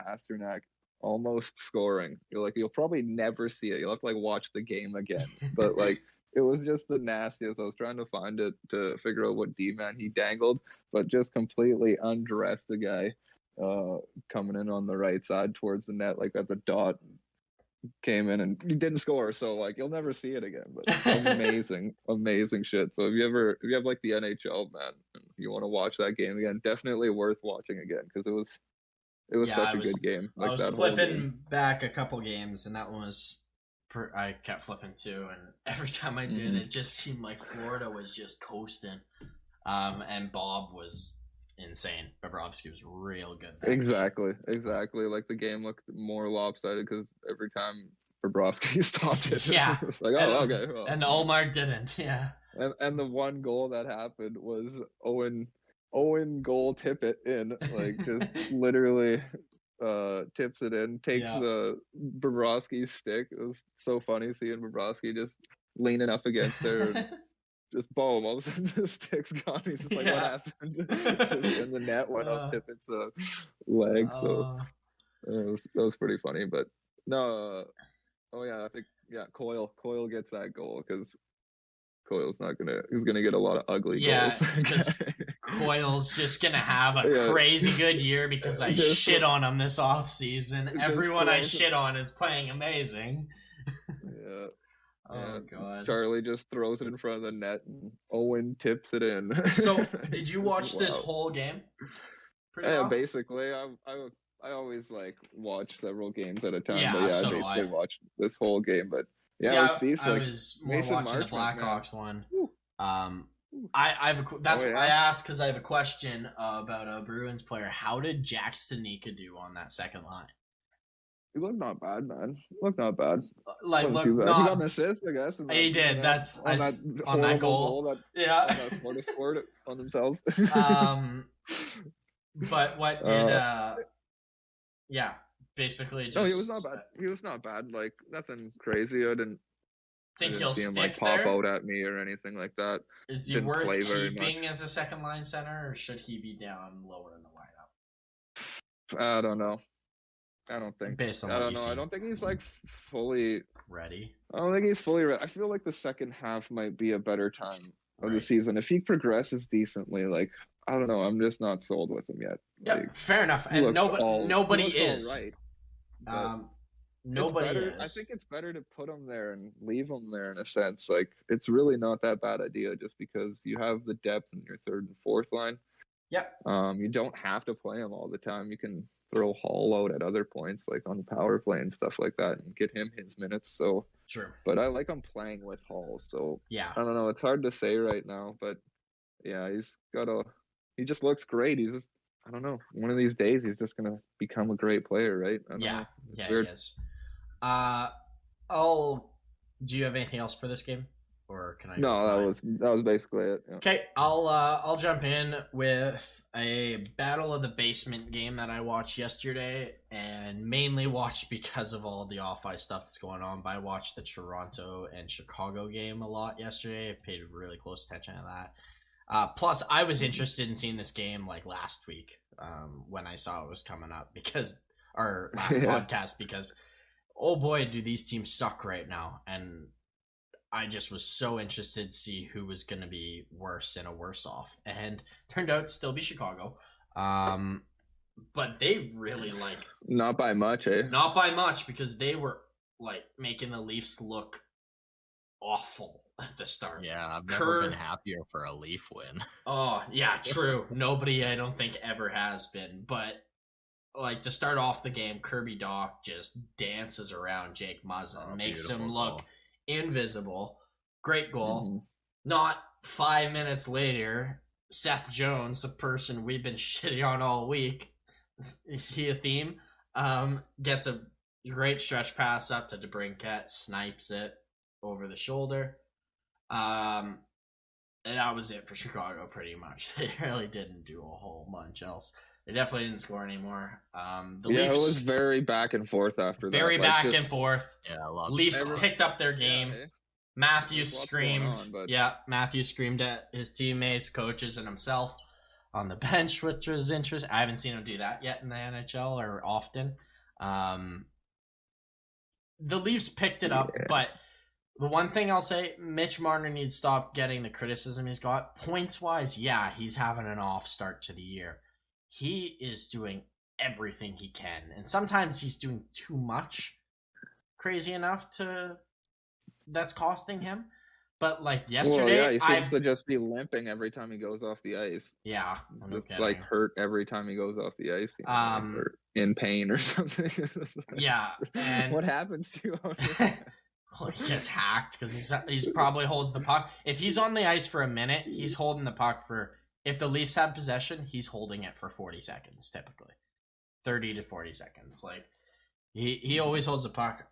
Pasternak almost scoring. You'll probably never see it. You'll have to watch the game again. But it was just the nastiest. I was trying to find it to figure out what D-man he dangled, but just completely undressed the guy coming in on the right side towards the net, at the dot. Came in and he didn't score, so you'll never see it again. But amazing shit. So if you have the NHL, man, and you want to watch that game again, definitely worth watching again because it was such a good game. I was flipping back a couple games, and that one was I kept flipping too, and every time I did, it just seemed like Florida was just coasting, and Bob was insane. Bobrovsky was real good. Exactly. The game looked more lopsided because every time Bobrovsky stopped it, it's okay. Well. And Ullmark didn't. Yeah. And the one goal that happened was Owen goal tip it in, just literally tips it in, takes the Bobrovsky's stick. It was so funny seeing Bobrovsky just leaning up against there. Just boom, all of a sudden the stick's gone. He's just what happened? And the net went up Tippett's leg. So that was pretty funny. But no, I think Coyle gets that goal because Coyle's he's gonna get a lot of ugly goals. Yeah, because Coyle's just gonna have a crazy good year because I shit on him this offseason. Everyone I shit on is playing amazing. Yeah. Oh god! Charlie just throws it in front of the net, and Owen tips it in. So, did you watch this whole game? Yeah, basically. I I always like watch several games at a time. Yeah, but yeah, so I do basically I. watched this whole game. But yeah, See, it was I decent. Like was more Mason watching the Marchment, man. Blackhawks one. Woo, woo. I have that's Oh what I yeah, asked because I have a question about a Bruins player. How did Jack Stanika do on that second line? he looked not bad, man. He looked not bad. Like, Wasn't look, too bad. He got not an assist, I guess. he did. That's on that on that horrible goal. that Yeah. Florida scored on themselves. But what did yeah, basically just. No, he was not bad. He was not bad. Like nothing crazy. I didn't He'll see him stick like pop there. out at me or anything like that. Is he Didn't worth play very keeping much. as a second line center, or should he be down lower in the lineup? I don't know. I don't think. Based on I what don't you know. see. I don't think he's like fully Ready. I don't think he's fully ready. I feel like the second half might be a better time of the Right. season if he progresses decently. Like I don't know. I'm just not sold with him yet. Yeah, Like, fair enough. he And looks nobody he looks is. all right, but Nobody it's better, is. I think it's better to put him there and leave him there in a sense. Like it's really not that bad idea just because you have the depth in your third and fourth line. Yep. You don't have to play him all the time. You can throw Hall out at other points, like on the power play and stuff like that, and get him his minutes. So True. but I like him playing with Hall. So Yeah. I don't know. It's hard to say right now, but yeah, he just looks great. He's just I don't know. One of these days, he's just gonna become a great player, right? I don't know. Yeah, weird. he is. Do you have anything else for this game, or can I? No, that was basically it. Yeah. Okay, I'll jump in with a Battle of the Basement game that I watched yesterday, and mainly watched because of all the off-ice stuff that's going on. But I watched the Toronto and Chicago game a lot yesterday. I paid really close attention to that. Plus, I was interested in seeing this game like last week when I saw it was coming up because our last podcast because oh boy, do these teams suck right now, and I just was so interested to see who was going to be worse and a worse off, and turned out to still be Chicago. But they really not by much, eh? Not by much because they were like making the Leafs look awful at the start. Yeah, I've never been happier for a Leaf win. Oh yeah, true. Nobody I don't think ever has been, but like to start off the game, Kirby Dach just dances around Jake Muzzin, makes him look invisible. Great goal. Mm-hmm. Not 5 minutes later, Seth Jones, the person we've been shitting on all week, is he a theme? Gets a great stretch pass up to DeBrincat, snipes it over the shoulder. And that was it for Chicago pretty much. They really didn't do a whole bunch else. They definitely didn't score anymore. Leafs, it was very back and forth after that. Very back and forth. Yeah, Leafs picked up their game. Yeah, Matthews screamed. but... Yeah, Matthews screamed at his teammates, coaches, and himself on the bench, which was interesting. I haven't seen him do that yet in the NHL or often. The Leafs picked it up, but the one thing I'll say, Mitch Marner needs to stop getting the criticism he's got. Points-wise, yeah, he's having an off start to the year. He is doing everything he can, and sometimes he's doing too much, crazy enough that's costing him. But like yesterday, he seems to just be limping every time he goes off the ice. Yeah, just like hurt every time he goes off the ice. Or in pain or something. Yeah, and what happens to you? Well, he gets hacked because he's probably holds the puck. If he's on the ice for a minute, he's holding the puck for. If the Leafs have possession, he's holding it for 40 seconds, typically. 30 to 40 seconds. Like, he always holds the puck,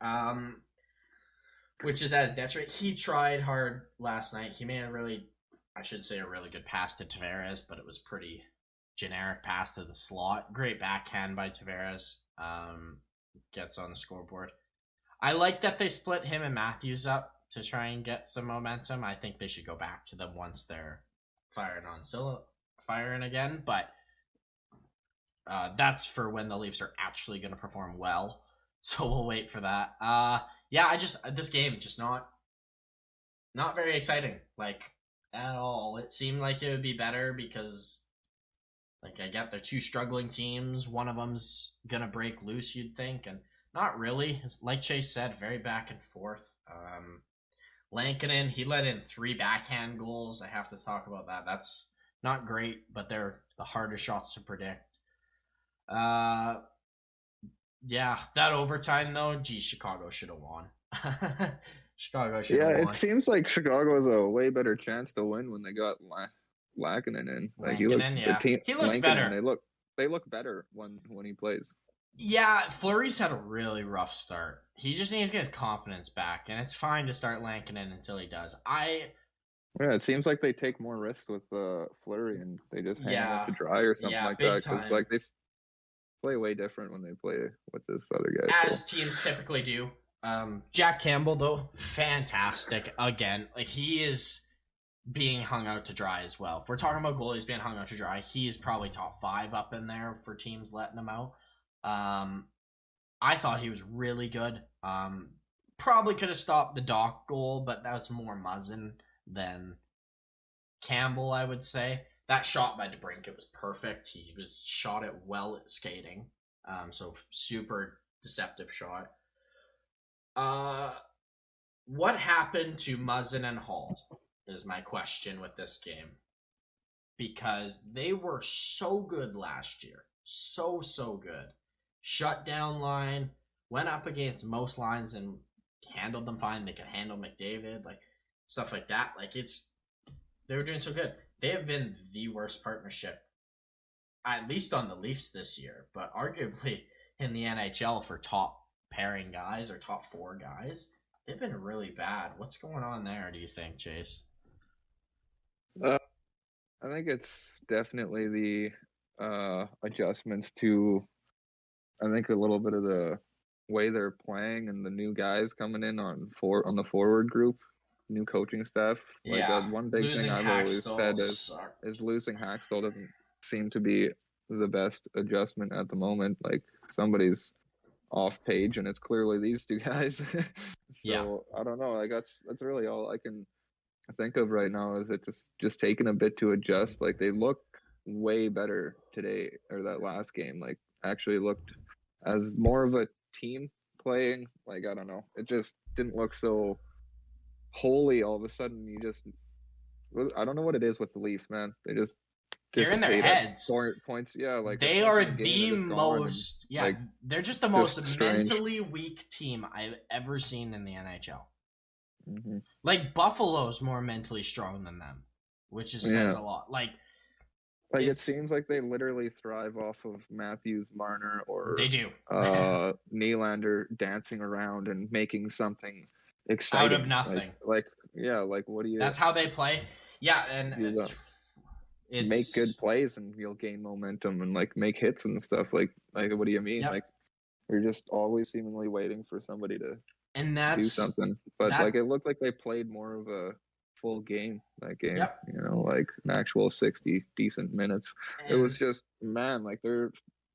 which is as detriment. He tried hard last night. He made a really good pass to Tavares, but it was pretty generic pass to the slot. Great backhand by Tavares. Gets on the scoreboard. I like that they split him and Matthews up to try and get some momentum. I think they should go back to them once they're firing again, but that's for when the Leafs are actually going to perform well. So we'll wait for that. This game just not very exciting, like at all. It seemed like it would be better because, like, I get they're two struggling teams. One of them's gonna break loose, you'd think, and not really. Like Chase said, very back and forth. Lankinen, he let in 3 backhand goals. I have to talk about that. That's not great, but they're the hardest shots to predict. Yeah, that overtime though, geez, Chicago should have won. Chicago should have Yeah, won. it seems like Chicago has a way better chance to win when they got Lankinen in. Like he looked Lankinen, yeah. He looked Lankinen, better. they look better when he plays. Yeah, Fleury's had a really rough start. He just needs to get his confidence back, and it's fine to start Lankinen until he does. Yeah, it seems like they take more risks with Fleury and they just hang him out to dry or something like big that. time. Because like they play way different when they play with this other guy. As teams typically do. Jack Campbell though, fantastic again. Like he is being hung out to dry as well. If we're talking about goalies being hung out to dry, he is probably top 5 up in there for teams letting him out. I thought he was really good. Probably could have stopped the Doc goal, but that was more Muzzin than Campbell, I would say. That shot by DeBrincat was perfect. He was shot it well at skating. So super deceptive shot. What happened to Muzzin and Hall is my question with this game. Because they were so good last year. So good. Shut down line, went up against most lines and handled them fine. They could handle McDavid, like stuff like that. Like they were doing so good. They have been the worst partnership, at least on the Leafs this year, but arguably in the NHL for top pairing guys or top 4 guys. They've been really bad. What's going on there, do you think, Chase? I think it's definitely the adjustments to, I think, a little bit of the way they're playing and the new guys coming in on the forward group, new coaching staff. Like one big thing I've always said is losing Hackstall doesn't seem to be the best adjustment at the moment. Like somebody's off page and it's clearly these 2 guys. So I don't know. Like that's really all I can think of right now is it's just taking a bit to adjust. Like they look way better today, or that last game, like actually looked as more of a team playing. Like I don't know, it just didn't look so wholly all of a sudden. I don't know what it is with the Leafs, man. They just they're in their heads. Points, yeah, like they are the most. Yeah, like, they're just the most mentally weak team I've ever seen in the NHL. Mm-hmm. Like Buffalo's more mentally strong than them, which says a lot. Like it seems like they literally thrive off of Matthews, Marner, or they do. Nylander dancing around and making something exciting out of nothing. Like what do you? That's how they play. Yeah, and it's make good plays and you'll gain momentum and like make hits and stuff. Like what do you mean? Like you're just always seemingly waiting for somebody to do something. But like it looked like they played more of a full game that game. You know, like an actual 60 decent minutes. And it was just, man, like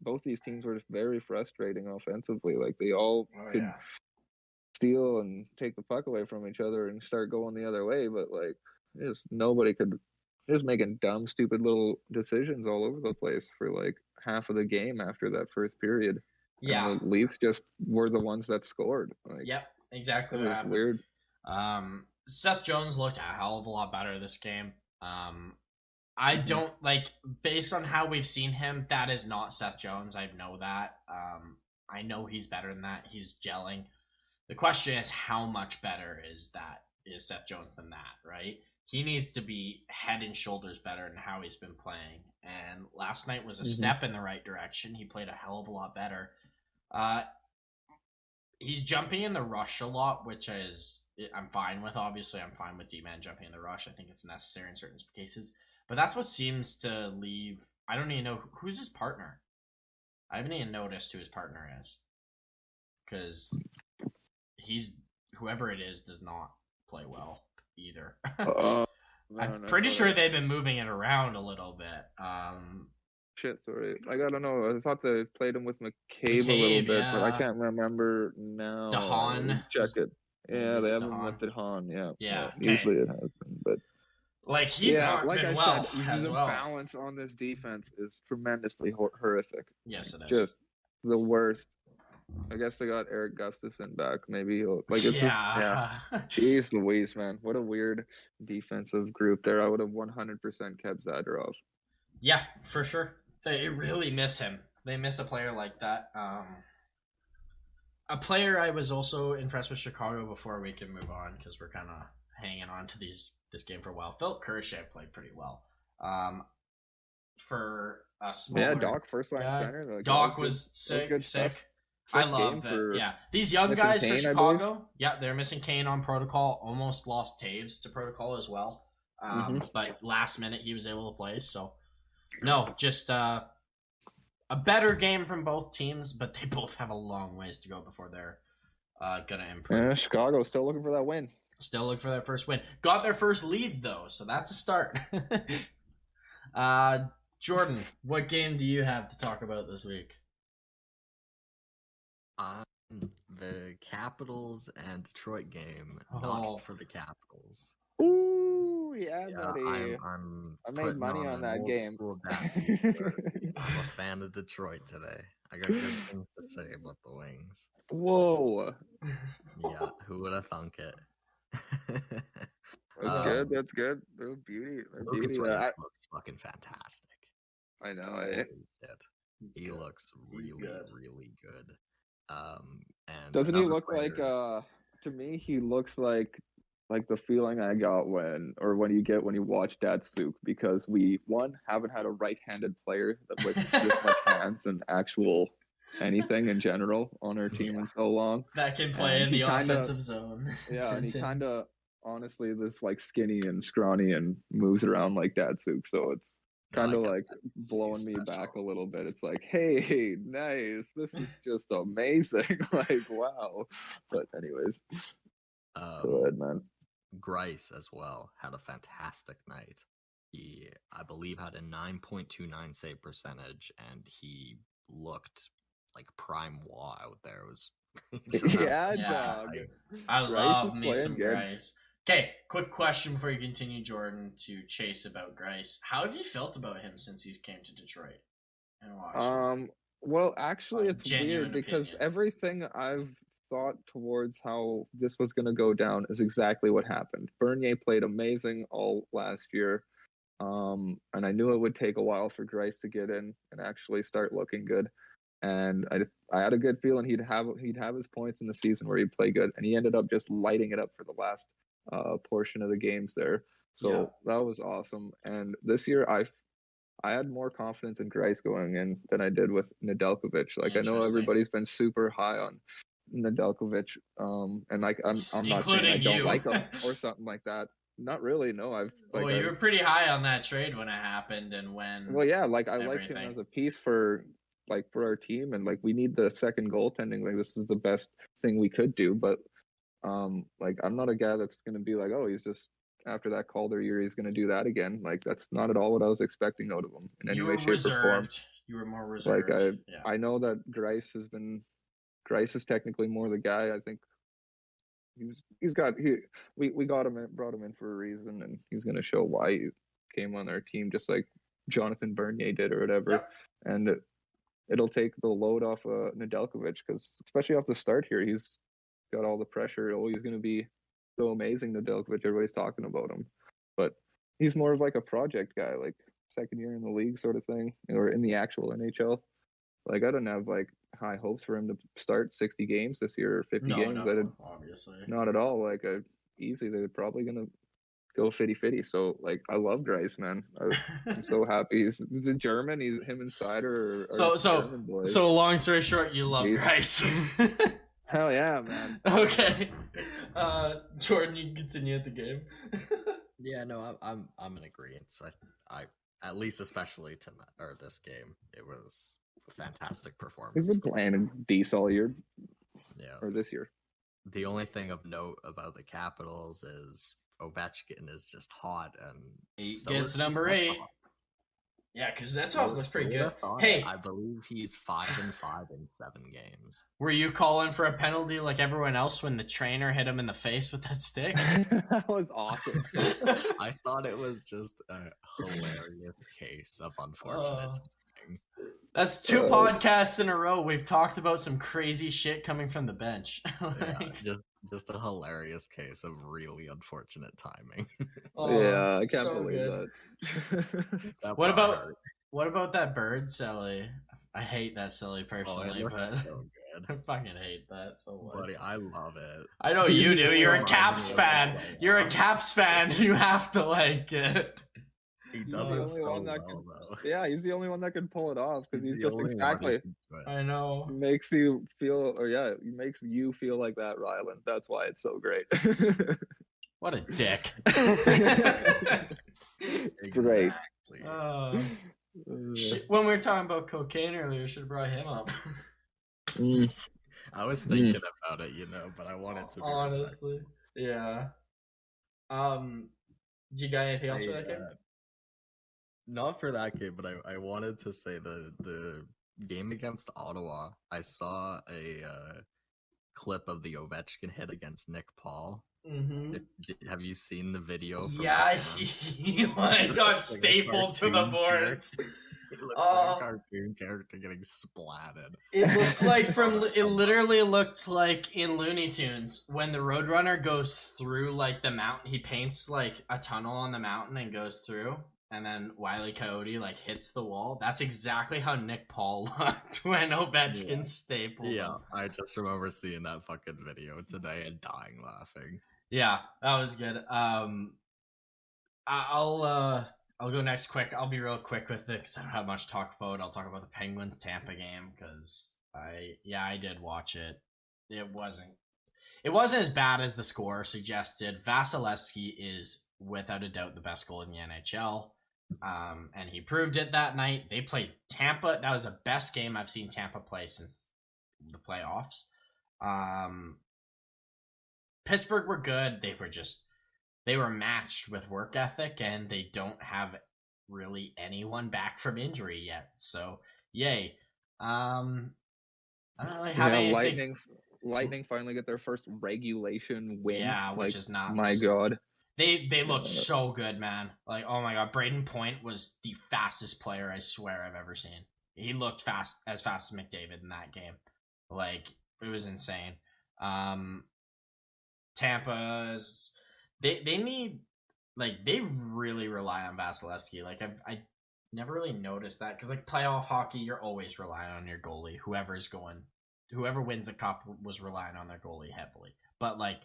both these teams were very frustrating offensively. Like they all could steal and take the puck away from each other and start going the other way, but like just nobody could, just making dumb, stupid little decisions all over the place for like half of the game after that first period. Yeah, and the Leafs just were the ones that scored. Like, exactly. It was weird. Seth Jones looked a hell of a lot better this game. I don't like, based on how we've seen him, that is not Seth Jones. I know that. I know he's better than that. He's gelling. The question is, how much better is Seth Jones than that, right? He needs to be head and shoulders better than how he's been playing. And last night was a step in the right direction. He played a hell of a lot better. He's jumping in the rush a lot, which I'm fine with. Obviously, I'm fine with D-Man jumping in the rush. I think it's necessary in certain cases. But that's what seems to leave... I don't even know who's his partner. I haven't even noticed who his partner is. Because whoever it is does not play well either. I'm pretty sure they've been moving it around a little bit. Shit, sorry. I don't know. I thought they played him with McCabe a little bit, but I can't remember now. DeHaan. Check it. Yeah, they have him with DeHaan. Yeah. Usually it has been, but like he's not like been I well said, as the well. balance on this defense is tremendously horrific. Yes, it is. Just the worst. I guess they got Eric Gustafsson back. Maybe he'll Jeez Louise, man. What a weird defensive group there. I would have 100% kept Zadorov. Yeah, for sure. They really miss him. They miss a player like that. A player I was also impressed with Chicago before we can move on because we're kind of hanging on to this game for a while. Phil Kershaw played pretty well. For a smaller Doc, first line guy. center. Like, Doc that was good. That was sick. Sick I love game that. for Yeah, these young missing guys for Kane, I Chicago. Yeah, they're missing Kane on protocol. Almost lost Taves to protocol as well. But last minute he was able to play. So no, just a better game from both teams, but they both have a long ways to go before they're gonna improve. Yeah, Chicago still looking for that win. Still looking for that first win. Got their first lead though, so that's a start. Jordan, what game do you have to talk about this week? The Capitals and Detroit game, not for the Capitals. Ooh, yeah, buddy. I made money on that game. I'm a fan of Detroit today. I got good things to say about the Wings. Whoa. Yeah, who would have thunk it? That's good. That's good. They're beauty. Lucas Raymond looks fucking fantastic. I know. He looks really good. And doesn't he look like? To me, he looks like the feeling I got when you watch Datsuk, because we haven't had a right-handed player with this much hands and actual anything in general on our team in so long that can play in the offensive zone. Yeah, and he kind of honestly this like skinny and scrawny and moves around like Datsuk, so it's kind of like blowing me back a little bit. It's like, hey, nice, this is just amazing. Like, wow. But anyways, go ahead, man. Grice as well had a fantastic night. He, I believe, had a 9.29 save percentage, and he looked like prime Wah out there. It was dog. I love me some Grice. Okay, quick question before you continue, Jordan, to chase about Grice. How have you felt about him since he's came to Detroit and watched? Well, actually, it's weird because everything I've thought towards how this was going to go down is exactly what happened. Bernier played amazing all last year, and I knew it would take a while for Grice to get in and actually start looking good. And I had a good feeling he'd have his points in the season where he'd play good, and he ended up just lighting it up for the last portion of the games there. So that was awesome. And this year I had more confidence in Grice going in than I did with Nedeljkovic. Like, I know everybody's been super high on Nedeljkovic, and like I'm not saying I don't like him or something like that. Not really. No, you were pretty high on that trade when it happened, and when. Well, yeah, like I like him as a piece for our team, and like we need the second goaltending. Like, this is the best thing we could do, but like I'm not a guy that's gonna be like, oh, he's just after that Calder year he's gonna do that again. Like, that's not at all what I was expecting out of him in any way, shape, or form. You were more reserved. Like I know that Grice is technically more the guy. I think we brought him in for a reason, and he's gonna show why he came on our team, just like Jonathan Bernier did or whatever. Yep. And it'll take the load off Nedeljkovic, because especially off the start here, he's got all the pressure. Oh, he's going to be so amazing, Nedeljkovic. Everybody's talking about him, but he's more of like a project guy, like second year in the league sort of thing, or in the actual NHL. Like, I don't have like high hopes for him to start 60 games this year or 50 games. Obviously not at all. Like, easy, they're probably going to go 50-50. So like, I love Grice, man. I'm so happy. He's a German. Him and Sider are German boys. So long story short, you love Grice. Hell yeah, man. Okay. Jordan, you can continue at the game. Yeah, no, I'm in agreement. I at least especially tonight or this game, it was a fantastic performance. He's been playing decent all year. Yeah. Or this year. The only thing of note about the Capitals is Ovechkin is just hot, and he gets number 8. Yeah, because that's always looks pretty good. Hey, I believe he's 5-5 in 7 games. Were you calling for a penalty like everyone else when the trainer hit him in the face with that stick? That was awesome. I thought it was just a hilarious case of unfortunate. That's 2 podcasts in a row. We've talked about some crazy shit coming from the bench. Just a hilarious case of really unfortunate timing. Yeah, I can't believe that. What about that bird celly? I hate that celly personally, but so good. I fucking hate that so much. Buddy, I love it. I know you do. You're a Oh, Caps I fan. love You're a playoffs. Caps fan. You have to like it. He He's does the it only so one that well, can. though. Yeah, he's the only one that can pull it off because he's the just only one exactly who can do it. I know. makes you feel, or yeah, he makes you feel like that, Rhylan. That's why it's so great. What a dick. Great. Exactly. When we were talking about cocaine earlier, we should have brought him up. I was thinking about it, but I wanted to be honestly. Yeah. Do you got anything else for that game? Not for that game, but I wanted to say the game against Ottawa. I saw a clip of the Ovechkin hit against Nick Paul. Mm-hmm. Have you seen the video? Yeah, he got stapled to the boards. He looked like a cartoon character getting splatted. It looked like it literally looked like in Looney Tunes when the Roadrunner goes through like the mountain. He paints like a tunnel on the mountain and goes through, and then Wile E. Coyote like hits the wall. That's exactly how Nick Paul looked when Ovechkin stapled him. I just remember seeing that fucking video today and dying laughing. Yeah, that was good. I'll go next quick. I'll be real quick with it because I don't have much to talk about. I'll talk about the Penguins Tampa game because I did watch it. It wasn't as bad as the score suggested. Vasilevsky is without a doubt the best goalie in the NHL. And he proved it that night. They played Tampa. That was the best game I've seen Tampa play since the playoffs. Pittsburgh were good. They were matched with work ethic, and they don't have really anyone back from injury yet. So, yay. I don't really have anything. Lightning finally get their first regulation win. Yeah, which is nuts. My God. They looked so good, man. Like, oh my God, Braden Point was the fastest player I swear I've ever seen. He looked as fast as McDavid in that game. Like, it was insane. Tampa's they need, like, they really rely on Vasilevsky. Like, I never really noticed that because, like, playoff hockey, you're always relying on your goalie. Whoever wins a cup was relying on their goalie heavily. But, like,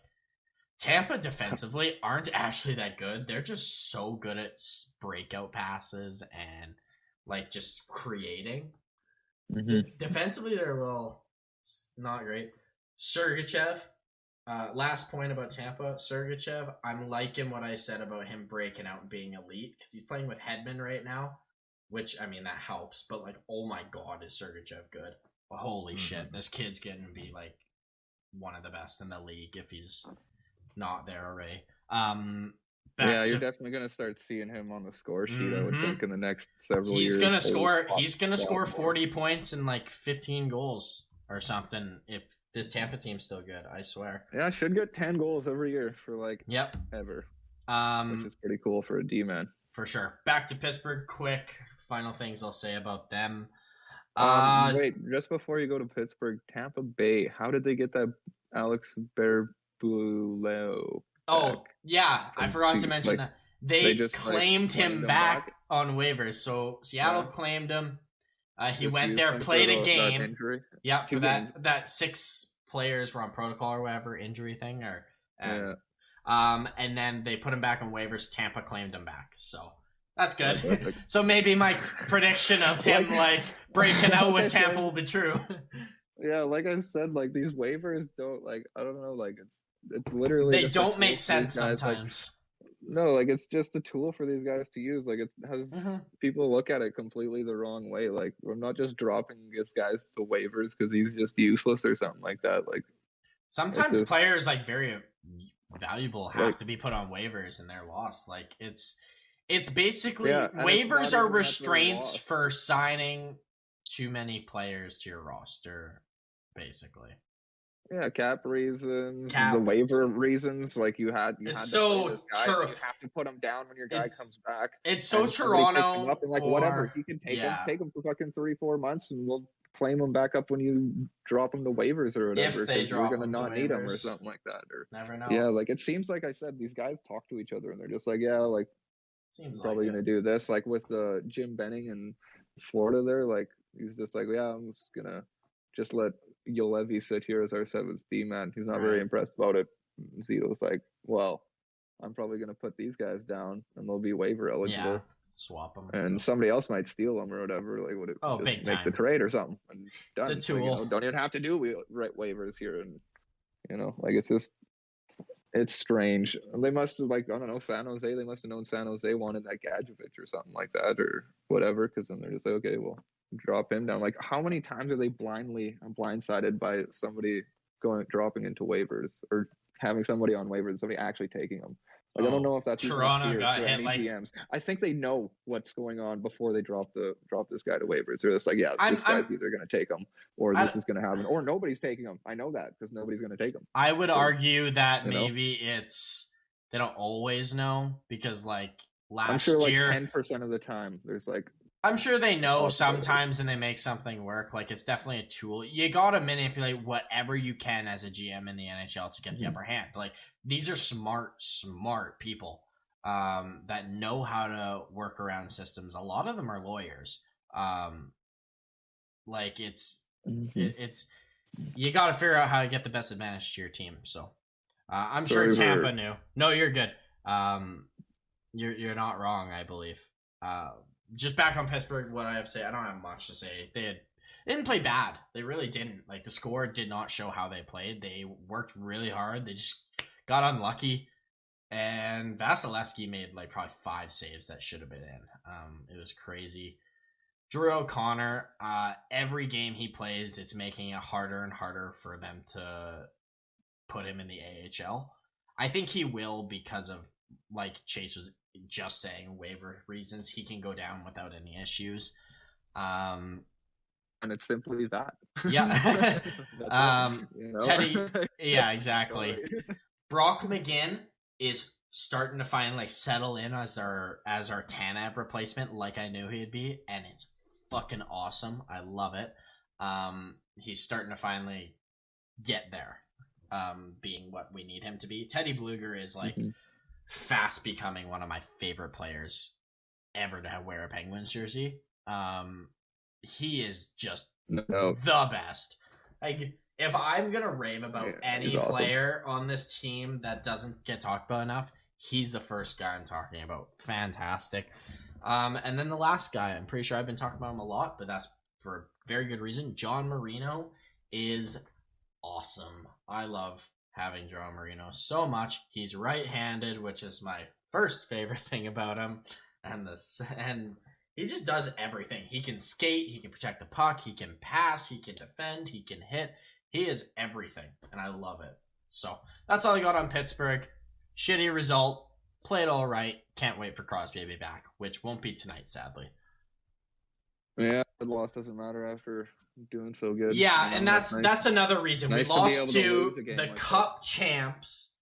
Tampa defensively aren't actually that good. They're just so good at breakout passes and, like, just creating. Mm-hmm. Defensively, they're a little not great. Sergachev, last point about Tampa. Sergachev, I'm liking what I said about him breaking out and being elite because he's playing with Hedman right now, which, I mean, that helps. But, like, oh my God, is Sergachev good? Holy shit, this kid's going to be, like, one of the best in the league if he's not there already. You're definitely going to start seeing him on the score sheet, I would think, in the next several years. He's going to score 40 points and, like, 15 goals or something if this Tampa team's still good, I swear. Yeah, should get 10 goals every year for, like, ever. Which is pretty cool for a D-man. For sure. Back to Pittsburgh, quick. Final things I'll say about them. Wait, just before you go to Pittsburgh, Tampa Bay, how did they get that Alex Berbuleo? Oh, yeah, I forgot to mention that. They claimed him back on waivers. So Seattle claimed him. He went there, played a game. Yeah, for that 6 players were on protocol or whatever injury thing, and then they put him back on waivers. Tampa claimed him back, so that's good. So maybe my prediction of him like breaking out with Tampa will be true. Yeah, like I said, like these waivers don't I don't know, like it's literally they don't make sense sometimes. No, like it's just a tool for these guys to use. Like it has people look at it completely the wrong way. Like we're not just dropping this guy's to waivers because he's just useless or something like that. Like sometimes players like very valuable have to be put on waivers and they're lost. Like it's basically waivers are restraints for signing too many players to your roster, basically. Yeah, cap reasons, the waiver reasons. Like you had so to play this guy, you have to put him down when your guy comes back. It's so Toronto. Him up and whatever, he can take him for fucking 3-4 months, and we'll claim him back up when you drop him to waivers or whatever. If they drop, we're gonna not need him or something like that. Or never know. Yeah, like it seems like I said, these guys talk to each other and they're just like, yeah, like seems probably gonna do this. Like with Jim Benning in Florida, there, like he's just like, yeah, I'm just gonna let Juolevi sit here as our 7th D man. He's not Right. very impressed about it. Zito's like, well, I'm probably going to put these guys down and they'll be waiver eligible. Yeah, swap them. And somebody else might steal them or whatever. Like, would it Oh, just big make the time. trade or something? And done. It's a tool. Like, you know, don't even have to do waivers here. And, you know, like, it's strange. They must have, like, I don't know, San Jose. They must have known San Jose wanted that Gadjevich or something like that or whatever. Because then they're just like, okay, well, drop him down. Like, how many times are they blindsided by somebody dropping into waivers or having somebody on waivers, somebody actually taking them? Like, I don't know if that's Toronto got hit any GMs. I think they know what's going on before they drop this guy to waivers. They're just like, yeah, this guy's either going to take him or this is going to happen, or nobody's taking him. I know that because nobody's going to take him. I would argue that maybe they don't always know because, like, last year, I'm sure like 10% of the time there's like. I'm sure they know sometimes and they make something work. Like, it's definitely a tool. You got to manipulate whatever you can as a GM in the NHL to get the upper hand. Like, these are smart people that know how to work around systems. A lot of them are lawyers. Like, it's you got to figure out how to get the best advantage to your team. So I'm sure Tampa knew. No, you're good. You're not wrong, I believe. Just back on Pittsburgh, what I have to say, I don't have much to say. They didn't play bad. They really didn't. Like, the score did not show how they played. They worked really hard. They just got unlucky. And Vasilevsky made, like, probably 5 saves that should have been in. It was crazy. Drew O'Connor, every game he plays, it's making it harder and harder for them to put him in the AHL. I think he will because of, like Chase was just saying, waiver reasons. He can go down without any issues. And it's simply that. Yeah. You know? Teddy. Yeah, exactly. Brock McGinn is starting to finally settle in as our Tanev replacement, like I knew he'd be, and it's fucking awesome. I love it. He's starting to finally get there, being what we need him to be. Teddy Bluger is like fast becoming one of my favorite players ever to wear a Penguins jersey. He is just the best. Like, if I'm gonna rave about any player on this team that doesn't get talked about enough, he's the first guy I'm talking about. Fantastic. And then the last guy, I'm pretty sure I've been talking about him a lot, but that's for a very good reason. John Marino is awesome. I love having John Marino so much. He's right-handed, which is my first favorite thing about him. And he just does everything. He can skate, he can protect the puck, he can pass, he can defend, he can hit. He is everything, and I love it. So that's all I got on Pittsburgh. Shitty result. Played all right. Can't wait for Crosby to be back, which won't be tonight, sadly. Yeah, the loss doesn't matter after doing so good. Yeah, and that's another reason. Nice we lost to the like Cup champs,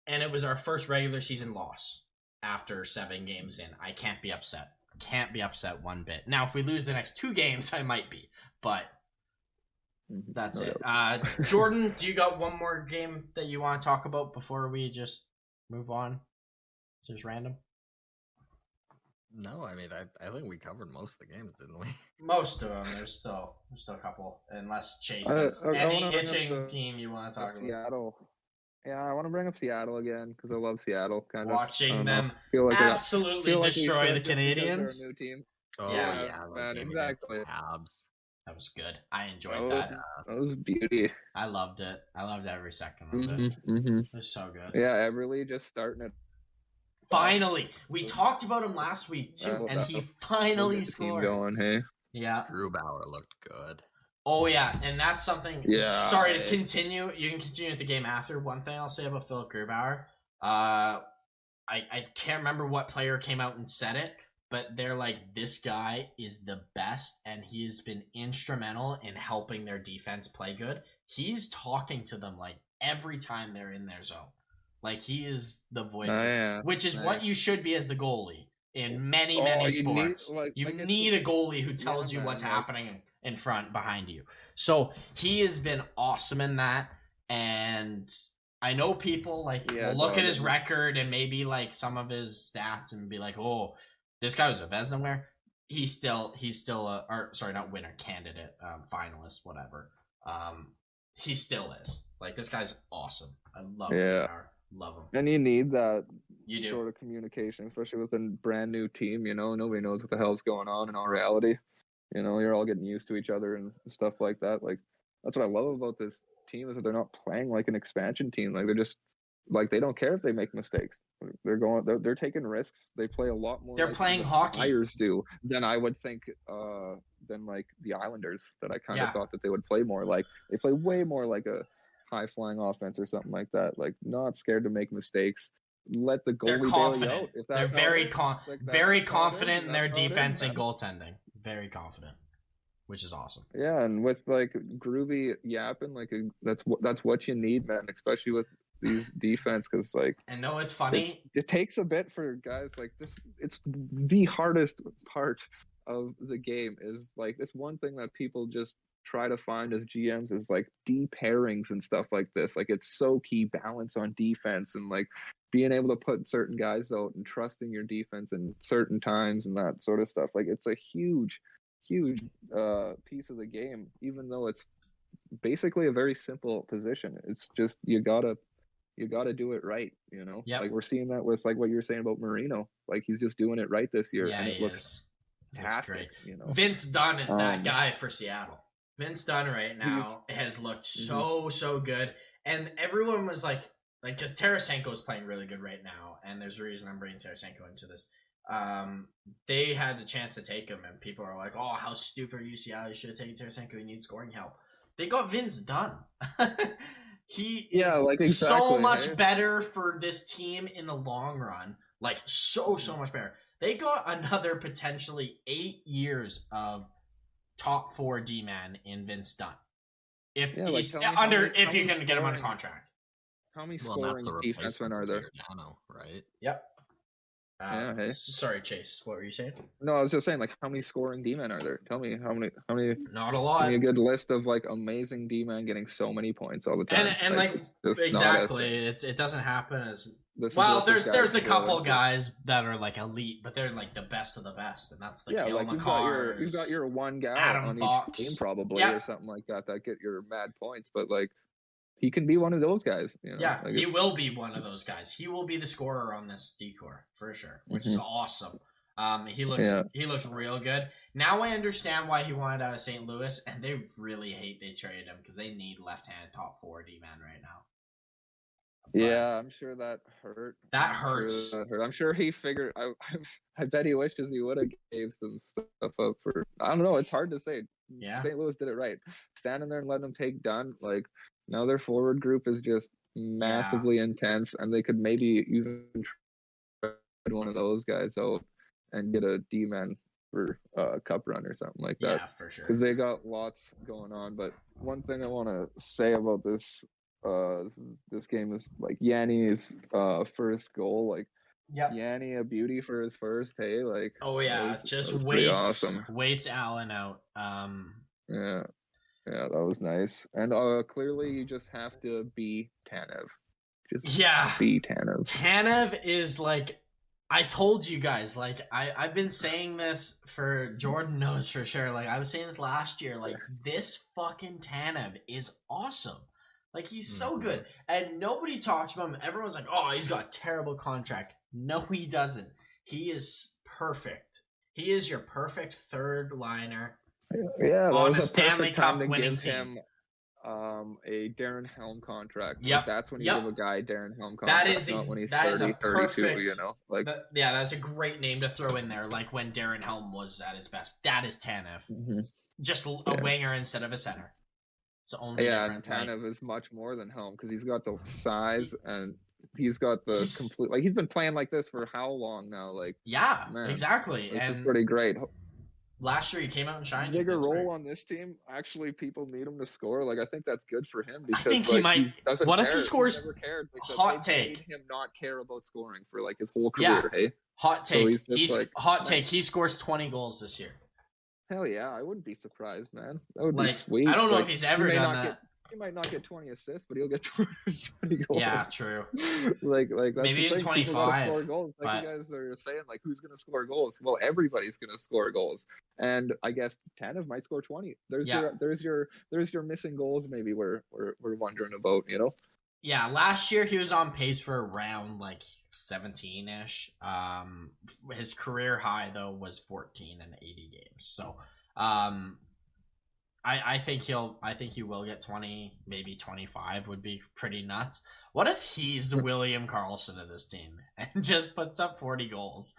and it was our first regular season loss after 7 games in. I can't be upset. Can't be upset one bit. Now, if we lose the next 2 games, I might be, but that's it. Jordan, do you got one more game that you want to talk about before we just move on? Just random. No, I mean, I think we covered most of the games, didn't we? Most of them. There's still a couple, unless Chase has any itching team you want to talk about. Seattle. Yeah, I want to bring up Seattle again because I love Seattle. Kind of watching them absolutely destroy the Canadians. New team. Oh yeah, man, exactly. Habs. That was good. I enjoyed that. That was beauty. I loved it. I loved every second of it. It was so good. Yeah, Everly just starting it. Finally, we talked about him last week too, and he finally scored. Going, hey? Yeah. Grubauer looked good. Oh yeah, and that's something. Yeah. Sorry to continue. You can continue with the game after. One thing I'll say about Philip Grubauer, I can't remember what player came out and said it, but they're like, this guy is the best, and he has been instrumental in helping their defense play good. He's talking to them like every time they're in their zone. Like, he is the voice, which is what you should be as the goalie in many sports. You need a goalie who tells you what's happening in front, behind you. So he has been awesome in that, and I know people will look at his record and maybe like some of his stats and be like, oh, this guy was a Vezina winner. He's still a not winner, candidate, finalist, whatever. he still is. Like, this guy's awesome. I love Yeah. him. Love him. And you need that You do. sort of communication, especially with a brand new team. You know, nobody knows what the hell's going on in all reality. You know, you're all getting used to each other and stuff like that. Like, that's what I love about this team is that they're not playing like an expansion team. Like, they're just like, they don't care if they make mistakes. They're taking risks. They play a lot more. They're like playing the hockey. Flyers do than I would think. Than like the Islanders that I kind of thought that they would play more like. They play way more like a high flying offense or something like that. Like, not scared to make mistakes. Let the goalie bail you out. If that's they're very confident in their defense and goaltending. Very confident, which is awesome. Yeah, and with like groovy yapping, like that's what you need, man. Especially with these defense, because like. And no, it's funny. It takes a bit for guys like this. It's the hardest part of the game. Is like this one thing that people just try to find as GMs is like deep pairings and stuff like this. Like, it's so key, balance on defense and like being able to put certain guys out and trusting your defense in certain times and that sort of stuff. Like, it's a huge piece of the game, even though it's basically a very simple position. It's just you gotta do it right, you know. Yep. Like, we're seeing that with like what you were saying about Marino. Like, he's just doing it right this year, and it looks fantastic. You know, Vince Dunn is that guy for Seattle. Vince Dunn right now has looked so good, and everyone was like, because Tarasenko is playing really good right now, and there's a reason I'm bringing Tarasenko into this. They had the chance to take him, and people are like, "Oh, how stupid are you, Seattle? You should have taken Tarasenko. He needs scoring help." They got Vince Dunn. He is so much better for this team in the long run. Like, so much better. They got another potentially 8 years of top 4 D-man in Vince Dunn. If you can get him under contract. How many scoring defensemen are there? Right? Yep. Hey. Sorry, Chase. What were you saying? No, I was just saying, like, how many scoring D-men are there? Tell me how many. Not a lot. Give me a good list of like amazing D-men getting so many points all the time. And exactly, it doesn't happen as well. There's the couple guys that are like elite, but they're like the best of the best, and that's the Cale McCarrs. You've got your one guy Adam on Fox. each team probably or something like that get your mad points, but like. He can be one of those guys. You know? Yeah, like he will be one of those guys. He will be the scorer on this decor for sure, which is awesome. He looks real good. Now I understand why he wanted out of St. Louis, and they really hate they traded him because they need left-hand top 4 D-man right now. Yeah, I'm sure that hurt. That hurts. I'm sure he figured. I bet he wishes he would have gave some stuff up for. I don't know. It's hard to say. Yeah, St. Louis did it right. Standing there and letting him take Dunn. Like, now their forward group is just massively intense, and they could maybe even trade one of those guys out and get a D-man for a cup run or something like that. Yeah, for sure. Because they got lots going on. But one thing I want to say about this game is like Yanni's first goal. Like, Yanni a beauty for his first. Hey, like, just waits Allen out. Yeah, that was nice. And clearly you just have to be Tanev. Be Tanev. Tanev is like, I told you guys, like, I've been saying this for Jordan knows for sure. Like, I was saying this last year. Like, this fucking Tanev is awesome. Like, he's so good. And nobody talks about him. Everyone's like, oh, he's got a terrible contract. No, he doesn't. He is perfect. He is your perfect third liner. Yeah, that on was a Stanley Cup to winning give team. him a Darren Helm contract. Yep. Like, that's when you give a guy Darren Helm contract. That is not when he's that 30, is a 32, perfect, you know? Like, that's a great name to throw in there. Like when Darren Helm was at his best. That is Tanev. Just a winger instead of a center. It's only and Tanev is much more than Helm because he's got the size and he's got the complete. Like, he's been playing like this for how long now? Like, man, exactly. This is pretty great. Last year he came out and shined. Bigger role on this team. Actually, people need him to score. Like, I think that's good for him because I think he might. What if he scores? He's never cared hot take. Made him not care about scoring for like his whole career. Hey, hot take. So he's hot take. He scores 20 goals this year. Hell yeah, I wouldn't be surprised, man. That would be sweet. I don't know if he's ever done that. He might not get 20 assists, but he'll get 20 goals. Yeah, true. like that's Maybe the in thing. People gotta 25, score goals. Like but you guys are saying, like who's gonna score goals? Well, everybody's gonna score goals, and I guess Tanev might score 20. There's your missing goals. Maybe we're wondering about. yeah, last year he was on pace for around like 17-ish. His career high though was 14 in 80 games. So, I think he will get 20, maybe 25 would be pretty nuts. What if he's William Karlsson of this team and just puts up 40 goals?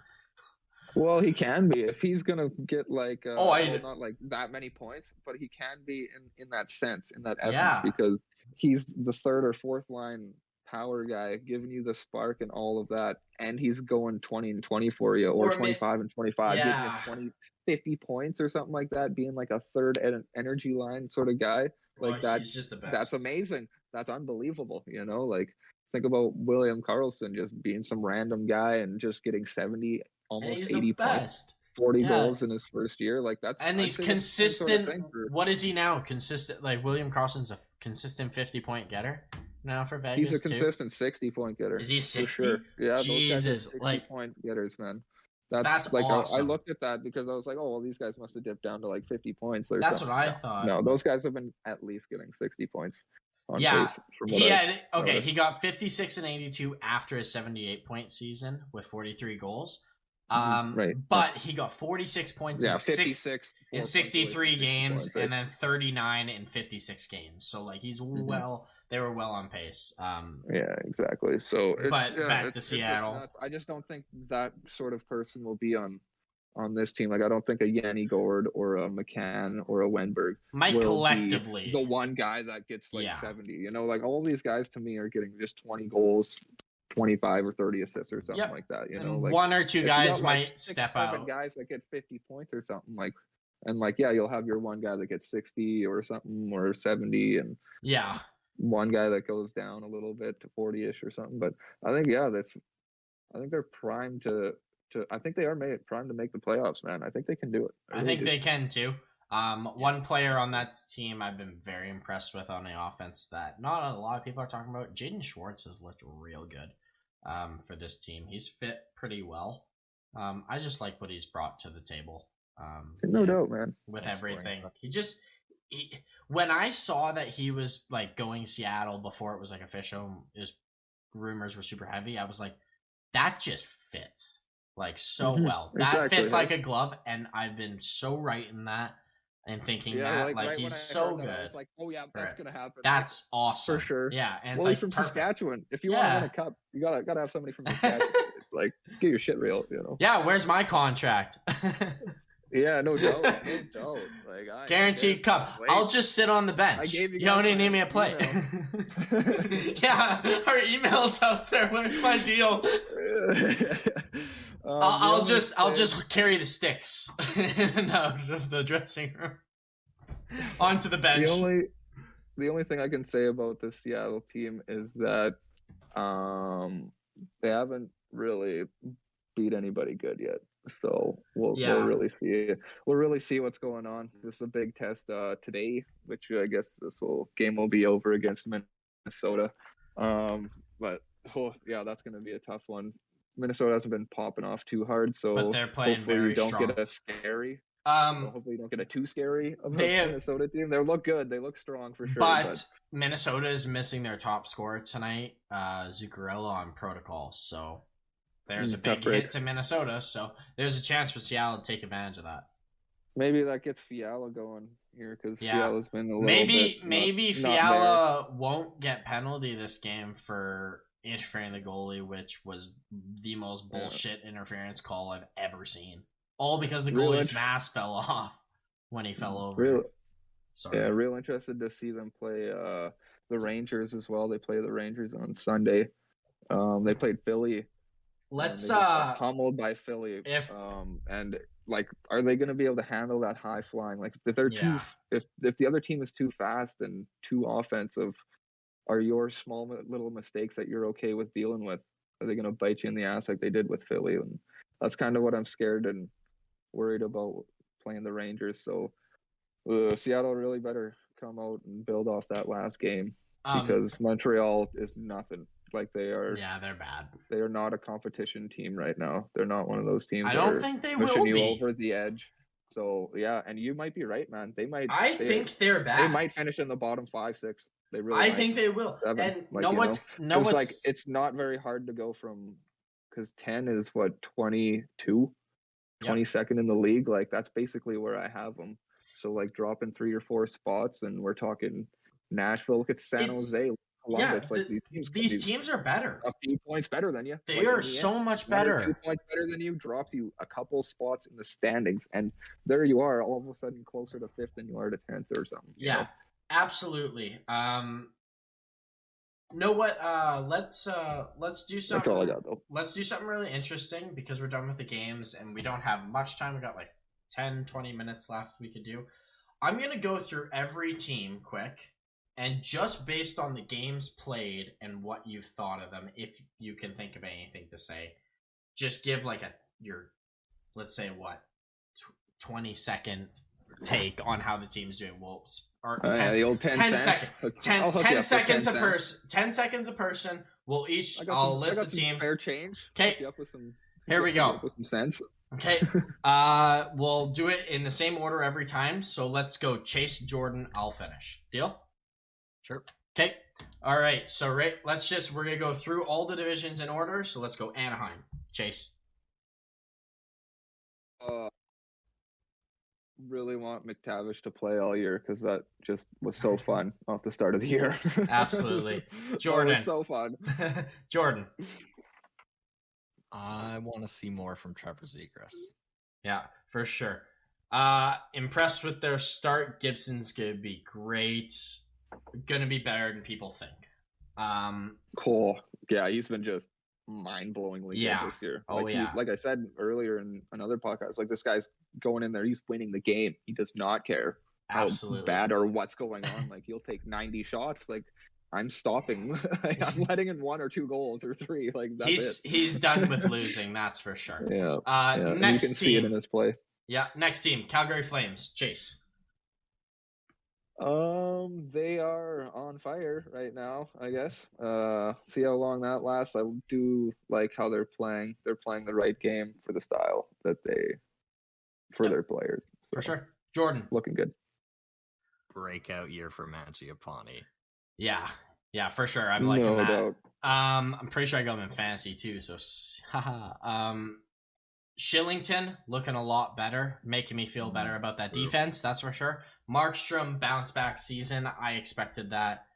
Well, he can be if he's gonna get like not like that many points, but he can be in that sense, in that essence, because he's the third or fourth line power guy, giving you the spark and all of that, and he's going 20 and 20 for you, or 25 and 25, giving you 20, 50 points or something like that, being like a third energy line sort of guy. Like he's just the best. That's amazing. That's unbelievable. Like think about William Karlsson just being some random guy and just getting 70, almost 80 points, 40 goals in his first year. Like he's consistent. Sort of what is he now? Consistent. Like William Karlsson's a consistent 50-point getter now for Vegas. He's a consistent 60-point getter. Is he 60? Sure. Yeah, Jesus, those guys are 60-point getters, man. That's like awesome. I looked at that because I was like, oh well, these guys must have dipped down to like 50 points. That's what I thought. No, those guys have been at least getting 60 points. He got 56 and 82 after his 78-point season with 43 goals. Right. But he got 46 points in 63 games, and then 39 in 56 games. So like he's they were well on pace. Yeah, exactly. So back to Seattle. I just don't think that sort of person will be on this team. Like I don't think a Yanni Gourde or a McCann or a Wenberg might collectively be the one guy that gets like 70. Like all these guys to me are getting just 20 goals, 25 or 30 assists or something like that. Like one or two guys might like step out. 7 guys that get 50 points or something like, and like you'll have your one guy that gets 60 or something or 70, and one guy that goes down a little bit to 40ish or something. But I think I think they're primed to. I think they are primed to make the playoffs, man. I think they can do it. I think they can too. One player on that team I've been very impressed with on the offense that not a lot of people are talking about. Jaden Schwartz has looked real good for this team. He's fit pretty well. I just like what he's brought to the table. No doubt, man. With everything, when I saw that he was like going Seattle before it was like official, rumors were super heavy. I was like, that just fits like so well. That fits like a glove, and I've been so right in that and thinking that like he's so good. I was like, oh yeah, that's gonna happen. That's awesome for sure. Yeah, and he's from Saskatchewan. If you want to win a cup, you gotta have somebody from Saskatchewan. It's like, get your shit real, Yeah, where's my contract? Yeah, no doubt. Like guaranteed cup. I'll just sit on the bench. I gave you don't even need me a play. Yeah, our email's out there. Where's my deal? I'll just carry the sticks out of the dressing room onto the bench. The only thing I can say about the Seattle team is that they haven't really beat anybody good yet. So we'll really see. We'll really see what's going on. This is a big test today, which I guess this game will be over against Minnesota. But that's going to be a tough one. Minnesota hasn't been popping off too hard, so but they're playing hopefully very you don't strong. get a scary. Hopefully you don't get a too scary of a Minnesota team. They look good. They look strong for sure. But Minnesota is missing their top scorer tonight, Zuccarello, on protocol. So there's a big hit to Minnesota. So there's a chance for Seattle to take advantage of that. Maybe that gets Fiala going here because Fiala's been a little maybe Fiala won't get penalty this game for interfering the goalie, which was the most bullshit interference call I've ever seen. All because the goalie's mask fell off when he fell over. Real interested to see them play the Rangers as well. They play the Rangers on Sunday. They played Philly. Let's pummeled by Philly. And like, are they going to be able to handle that high flying? Like, if they're if the other team is too fast and too offensive, are your small little mistakes that you're okay with dealing with, are they going to bite you in the ass like they did with Philly? And that's kind of what I'm scared and worried about playing the Rangers. So Seattle really better come out and build off that last game Um, because Montreal is nothing. Like they're bad. They are not a competition team right now. They're not one of those teams I that don't are think they pushing will you be. over the edge. So yeah, and you might be right, man. I think they're bad. They might finish in the bottom 5-6. They really. I think they will. 7, And like, like it's not very hard to go from, because 10 is what 22, 22nd in the league. Like that's basically where I have them. So like dropping 3 or 4 spots, and we're talking Nashville. Look at San Jose. Columbus, yeah, these teams are better. A few points better than you. They are so much better. 2 points better than you drops you a couple spots in the standings, and there you are, all of a sudden closer to 5th than you are to 10th or something. Yeah, know? Absolutely. Know what? Let's do something. That's all I got, though. Let's do something really interesting because we're done with the games and we don't have much time. We got like 10, 20 minutes left. We could do. I'm gonna go through every team quick. And just based on the games played and what you've thought of them, if you can think of anything to say, just give like your, let's say 20-second take on how the team's doing. Well, or 10, the old 10 seconds. 10 seconds a person. 10 seconds a person. We'll each. I'll list the team. Spare change. Okay. Here we go. With some sense. Okay. We'll do it in the same order every time. So let's go. Chase, Jordan. I'll finish. Deal. Sure. Okay. All right. So we're gonna go through all the divisions in order. So let's go Anaheim. Chase. Really want McTavish to play all year because that just was so fun off the start of the year. Absolutely. Jordan. It was so fun. Jordan. I want to see more from Trevor Zegras. Yeah, for sure. Impressed with their start. Gibson's gonna be great. Gonna be better than people think. Cool. Yeah, he's been just mind-blowingly good this year. Like I said earlier in another podcast, like this guy's going in there, he's winning the game. He does not care how bad or what's going on. Like he'll take 90 shots. Like I'm stopping. I'm letting in 1 or 2 goals or 3. Like that's he's done with losing. That's for sure. Yeah. Next you can see it in his play. Yeah. Next team, Calgary Flames. Chase. They are on fire right now, I guess. See how long that lasts. I do like how they're playing. They're playing the right game for the style that their players. So, for sure. Jordan. Looking good. Breakout year for Mangiapane. Yeah, for sure. I'm liking that. Doubt. I'm pretty sure I got him in fantasy too, so Shillington looking a lot better, making me feel better about that defense, that's for sure. Markstrom bounce back season, I expected that,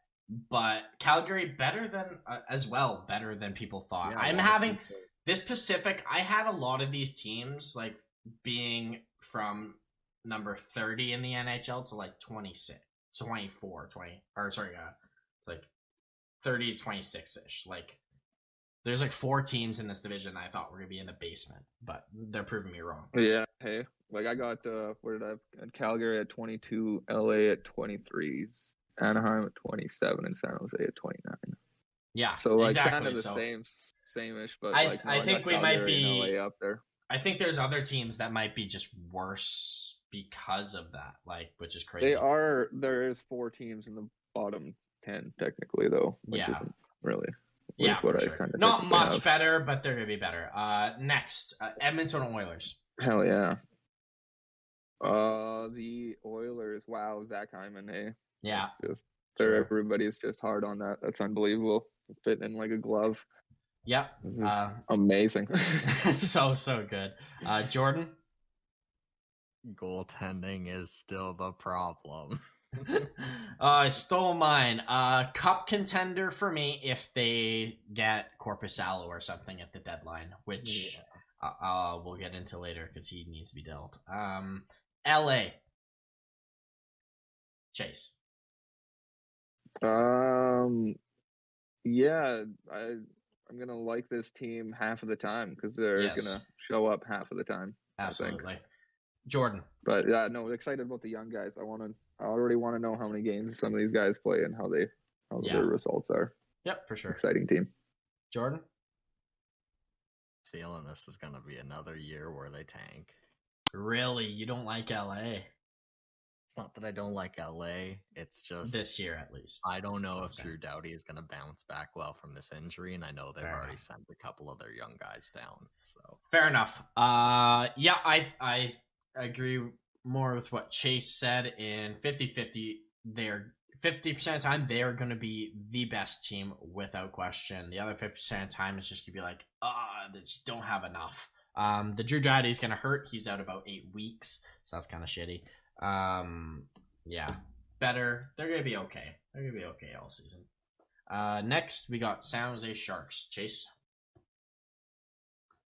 but Calgary better than people thought. Yeah, I'm having this Pacific. I had a lot of these teams like being from number 30 in the NHL to like 26, 24, 20, or sorry, like 30 to 26 ish. Like there's like 4 teams in this division that I thought were gonna be in the basement, but they're proving me wrong. Yeah, hey. Like I got where did I have Calgary at 22, LA at 23s, Anaheim at 27, and San Jose at 29. Yeah, so like exactly. kind of the same-ish, but I think we might be LA up there. I think there's other teams that might be just worse because of that, like, which is crazy. There is 4 teams in the bottom 10 technically though, which isn't really. What I kind of not much better, but they're gonna be better. Next, Edmonton Oilers. Hell yeah. The Oilers. Wow, Zach Hyman. Hey. Yeah. Everybody's just hard on that. That's unbelievable. Fitting in like a glove. Yep. This is amazing. so good. Jordan. Goaltending is still the problem. I stole mine. Cup contender for me if they get Korpisalo or something at the deadline, which we'll get into later because he needs to be dealt. LA. Chase. Yeah, I'm gonna like this team half of the time because they're gonna show up half of the time. Absolutely. Jordan. But yeah, no, excited about the young guys. I already want to know how many games some of these guys play and how their results are. Yep, for sure. Exciting team. Jordan? Feeling this is going to be another year where they tank. Really? You don't like LA? not that I don't like LA. It's just this year at least. I don't know if Drew Doughty is going to bounce back well from this injury, and I know they've already sent a couple of their young guys down. So fair enough. Yeah, I agree more with what Chase said. In 50-50, they're 50% of the time they are going to be the best team without question. The other 50% of the time is just going to be like, they just don't have enough. The Drew Doughty is going to hurt. He's out about 8 weeks, so that's kind of shitty. Yeah, better. They're going to be okay. They're going to be okay all season. Next, we got San Jose Sharks. Chase?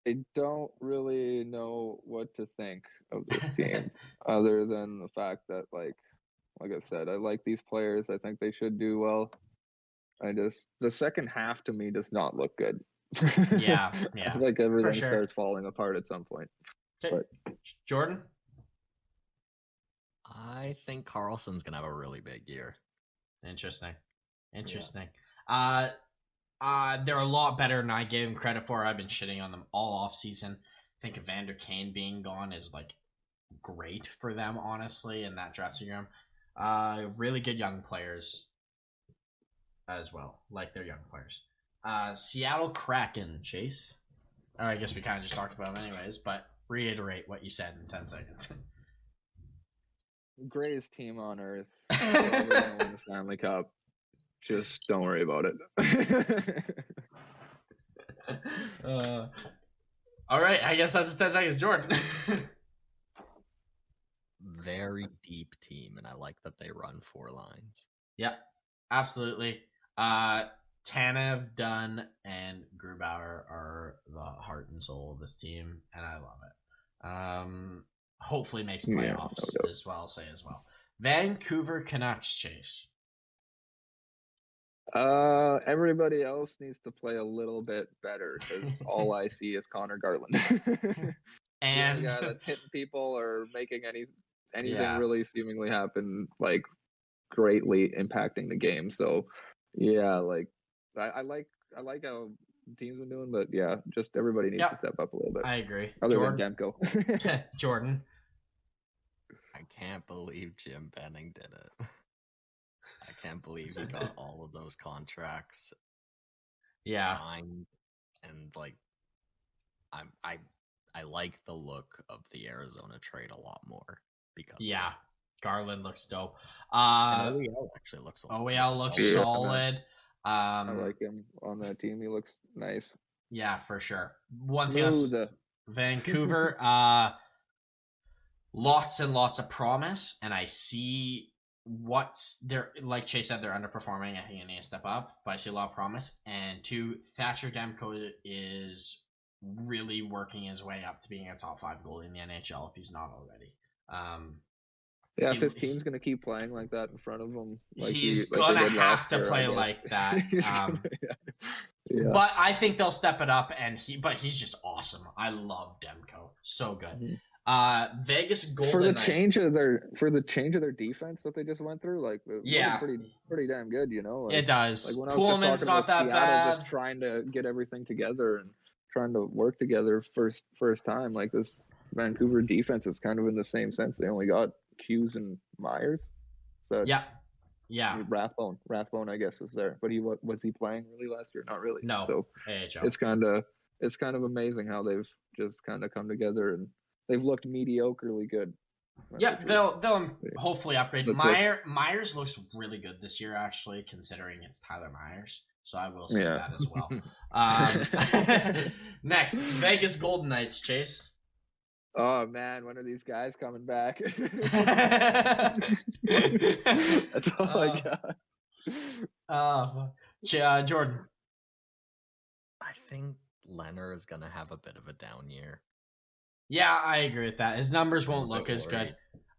I don't really know what to think of this team other than the fact that, like I've said, I like these players. I think they should do well. The second half to me does not look good. Yeah. I feel like everything starts falling apart at some point. Okay. But Jordan? I think Carlson's going to have a really big year. Interesting. Yeah. They're a lot better than I gave them credit for. I've been shitting on them all off season. I think Evander Kane being gone is like great for them, honestly, in that dressing room. Really good young players as well, like they're young players. Seattle Kraken, Chase. I guess we kind of just talked about them anyways, but reiterate what you said in 10 seconds. Greatest team on earth. They're gonna win the Stanley Cup. Just don't worry about it. All right, I guess that's 10 seconds. Jordan. Very deep team, and I like that they run 4 lines. Yeah, absolutely. Tanev, Dunn, and Grubauer are the heart and soul of this team, and I love it. Hopefully makes playoffs as well. I'll say as well. Vancouver Canucks, Chase. Everybody else needs to play a little bit better because all I see is Connor Garland. And the guy that's hitting people or making anything really seemingly happen, like greatly impacting the game. So yeah, like I like how the team's been doing, but yeah, just everybody needs to step up a little bit. I agree. Other than Demko. Jordan. I can't believe Jim Benning did it. I can't believe he got all of those contracts signed, and like I like the look of the Arizona trade a lot more because Garland looks dope. OEL actually looks solid. I like him on that team. He looks nice. Yeah, for sure. One thing else, Vancouver, lots and lots of promise, and I see they're like Chase said, they're underperforming. I think they need to step up, but I see a lot of promise. And 2, Thatcher Demko is really working his way up to being a top 5 goalie in the NHL if he's not already. If his team's gonna keep playing like that in front of him, he's gonna have to play like that. But I think they'll step it up, and he's just awesome. I love Demko, so good. Mm-hmm. Vegas Golden for the change of their defense that they just went through, pretty damn good, you know. Like, it does. Like when Pullman's not that Seattle bad. Just trying to get everything together and trying to work together first time. Like this Vancouver defense is kind of in the same sense. They only got Hughes and Myers. So yeah. Rathbone, I guess, is there, but was he playing really last year? Not really. No. So AHL. It's kind of amazing how they've just kind of come together and they've looked mediocrely good. They'll hopefully upgrade. Myers looks really good this year, actually, considering it's Tyler Myers. So I will say that as well. Next, Vegas Golden Knights, Chase. Oh man, when are these guys coming back? That's all I got. Jordan. I think Leonard is gonna have a bit of a down year. Yeah, I agree with that. His numbers won't look as good.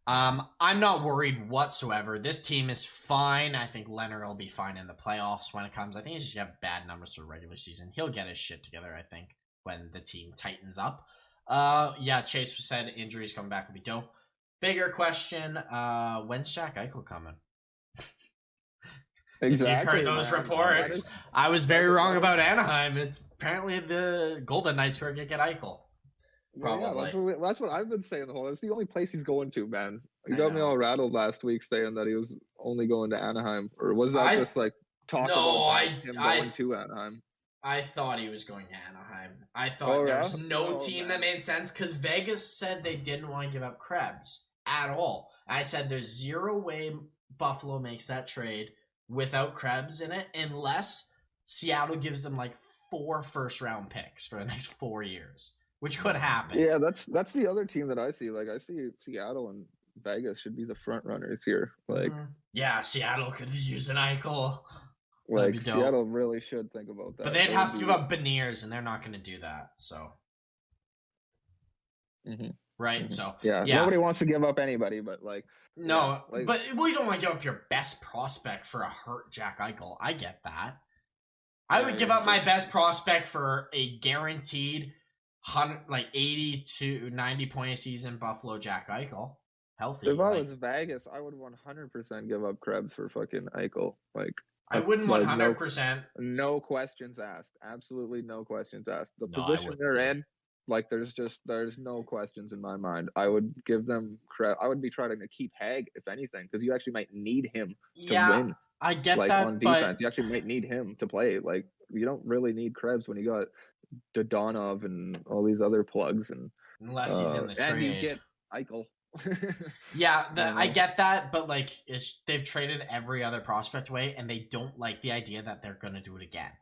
I'm not worried whatsoever. This team is fine. I think Leonard will be fine in the playoffs when it comes. I think he's just got bad numbers for the regular season. He'll get his shit together, I think, when the team tightens up. Chase said injuries coming back would be dope. Bigger question, when's Jack Eichel coming? Exactly. If you've heard those reports. I was very wrong about Anaheim. It's apparently the Golden Knights who are going to get Eichel. Probably. That's what I've been saying the whole. That's the only place he's going to, man. You I got me know. all rattled last week saying that he was only going to Anaheim, or was that just like talk about him going to Anaheim? I thought he was going to Anaheim. I thought there was no team that made sense because Vegas said they didn't want to give up Krebs at all. I said there's zero way Buffalo makes that trade without Krebs in it unless Seattle gives them like 4 first-round picks for the next 4 years, which could happen. Yeah, that's the other team that I see. Like, I see Seattle and Vegas should be the front runners here. Like, yeah, Seattle could use an Eichel. Like, Seattle really should think about that. But they'd have to give up Beniers, and they're not going to do that. So, right? So, yeah, nobody wants to give up anybody, but like, no, but you don't want to give up your best prospect for a hurt Jack Eichel. I get that. I would give up my best prospect for a guaranteed 80 to 90 point a season Buffalo Jack Eichel. Healthy. If I was Vegas, I would 100% give up Krebs for fucking Eichel. Like, I wouldn't 100%. No questions asked. Absolutely no questions asked. The position they're in, like, there's no questions in my mind. I would give them credit. I would be trying to keep Hag, if anything, because you actually might need him to win. I get like, that, on defense. You actually might need him to play. Like, you don't really need Krebs when you got Dodonov and all these other plugs, and unless he's in the trade. And you get Eichel. I get that, but like, they've traded every other prospect away, and they don't like the idea that they're going to do it again,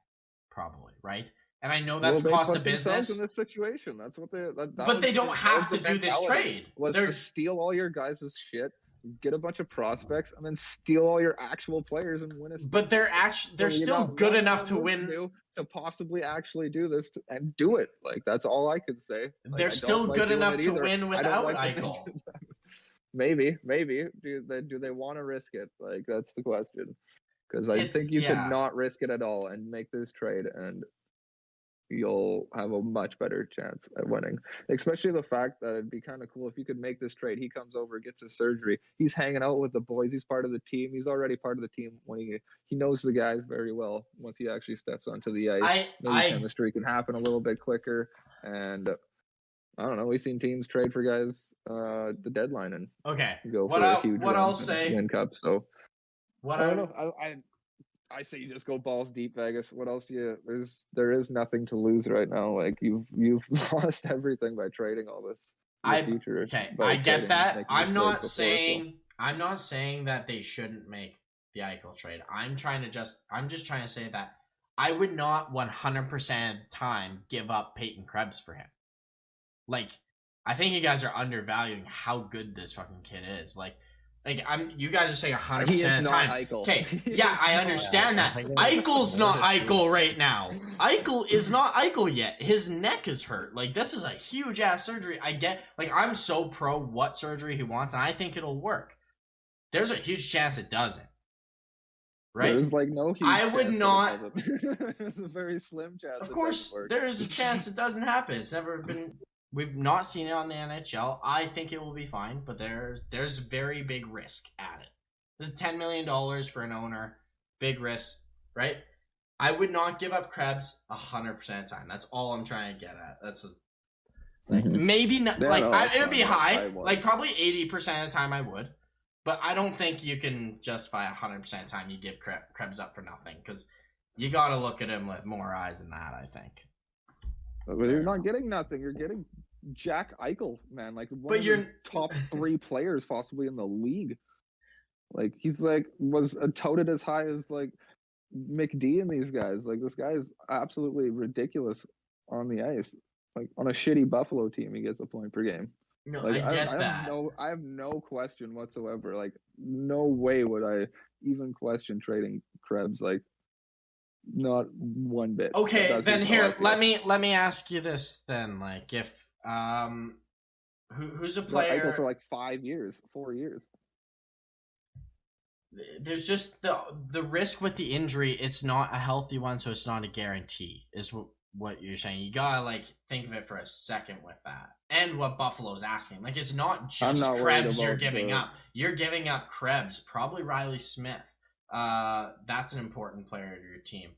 probably, right? And I know that's cost of business in this situation. That's what they. But they don't have to do this trade. To steal all your guys' shit, get a bunch of prospects, and then steal all your actual players and win a. But they're still good enough to win. To possibly actually do this and do it. Like, that's all I could say. Like, they're still good enough to win without Eichel. Maybe. Do they want to risk it? Like, that's the question. Because I think you could not risk it at all and make this trade, and you'll have a much better chance at winning. Especially the fact that it'd be kind of cool if you could make this trade. He comes over, gets his surgery. He's hanging out with the boys. He's part of the team. He's already part of the team when he knows the guys very well. Once he actually steps onto the ice, chemistry can happen a little bit quicker. And I don't know. We've seen teams trade for guys the deadline and go for a huge win cup. So I don't know. I say you just go balls deep, Vegas. What else? There is nothing to lose right now. Like, you've lost everything by trading all this. Future. Okay, I get that. I'm not saying that they shouldn't make the Eichel trade. I'm just trying to say that I would not 100% of the time give up Peyton Krebs for him. Like, I think you guys are undervaluing how good this fucking kid is. Like, you guys are saying 100% of the time. Eichel. Okay, yeah, I understand that. Eichel's not Eichel right now. Eichel is not Eichel yet. His neck is hurt. Like, this is a huge ass surgery. I get, like, I'm so pro what surgery he wants, and I think it'll work. There's a huge chance it doesn't. Right? There's like no huge I would not. There's a very slim chance. Of course, there is a chance it doesn't happen. It's never been. We've not seen it on the NHL. I think it will be fine, but there's very big risk at it. This is $10 million for an owner. Big risk, right? I would not give up Krebs 100% of the time. That's all I'm trying to get at. That's maybe not. It would be high. Like, probably 80% of the time I would. But I don't think you can justify 100% of the time you give Krebs up for nothing, because you got to look at him with more eyes than that, I think. But you're not getting nothing. You're getting Jack Eichel, man. Like, one of the top 3 players possibly in the league. Like, he's was touted as high as like McD and these guys. Like, this guy is absolutely ridiculous on the ice. Like, on a shitty Buffalo team, he gets a point per game. No, like, I get that. I have no question whatsoever. Like, no way would I even question trading Krebs. Like, not one bit. Okay, then here, let me ask you this then. Like, if who's a player for like 5 years, 4 years? There's just the risk with the injury. It's not a healthy one, so it's not a guarantee. Is what you're saying? You gotta like think of it for a second with that, and what Buffalo's asking. Like, it's not just Krebs you're giving up. You're giving up Krebs, probably Riley Smith. That's an important player to your team.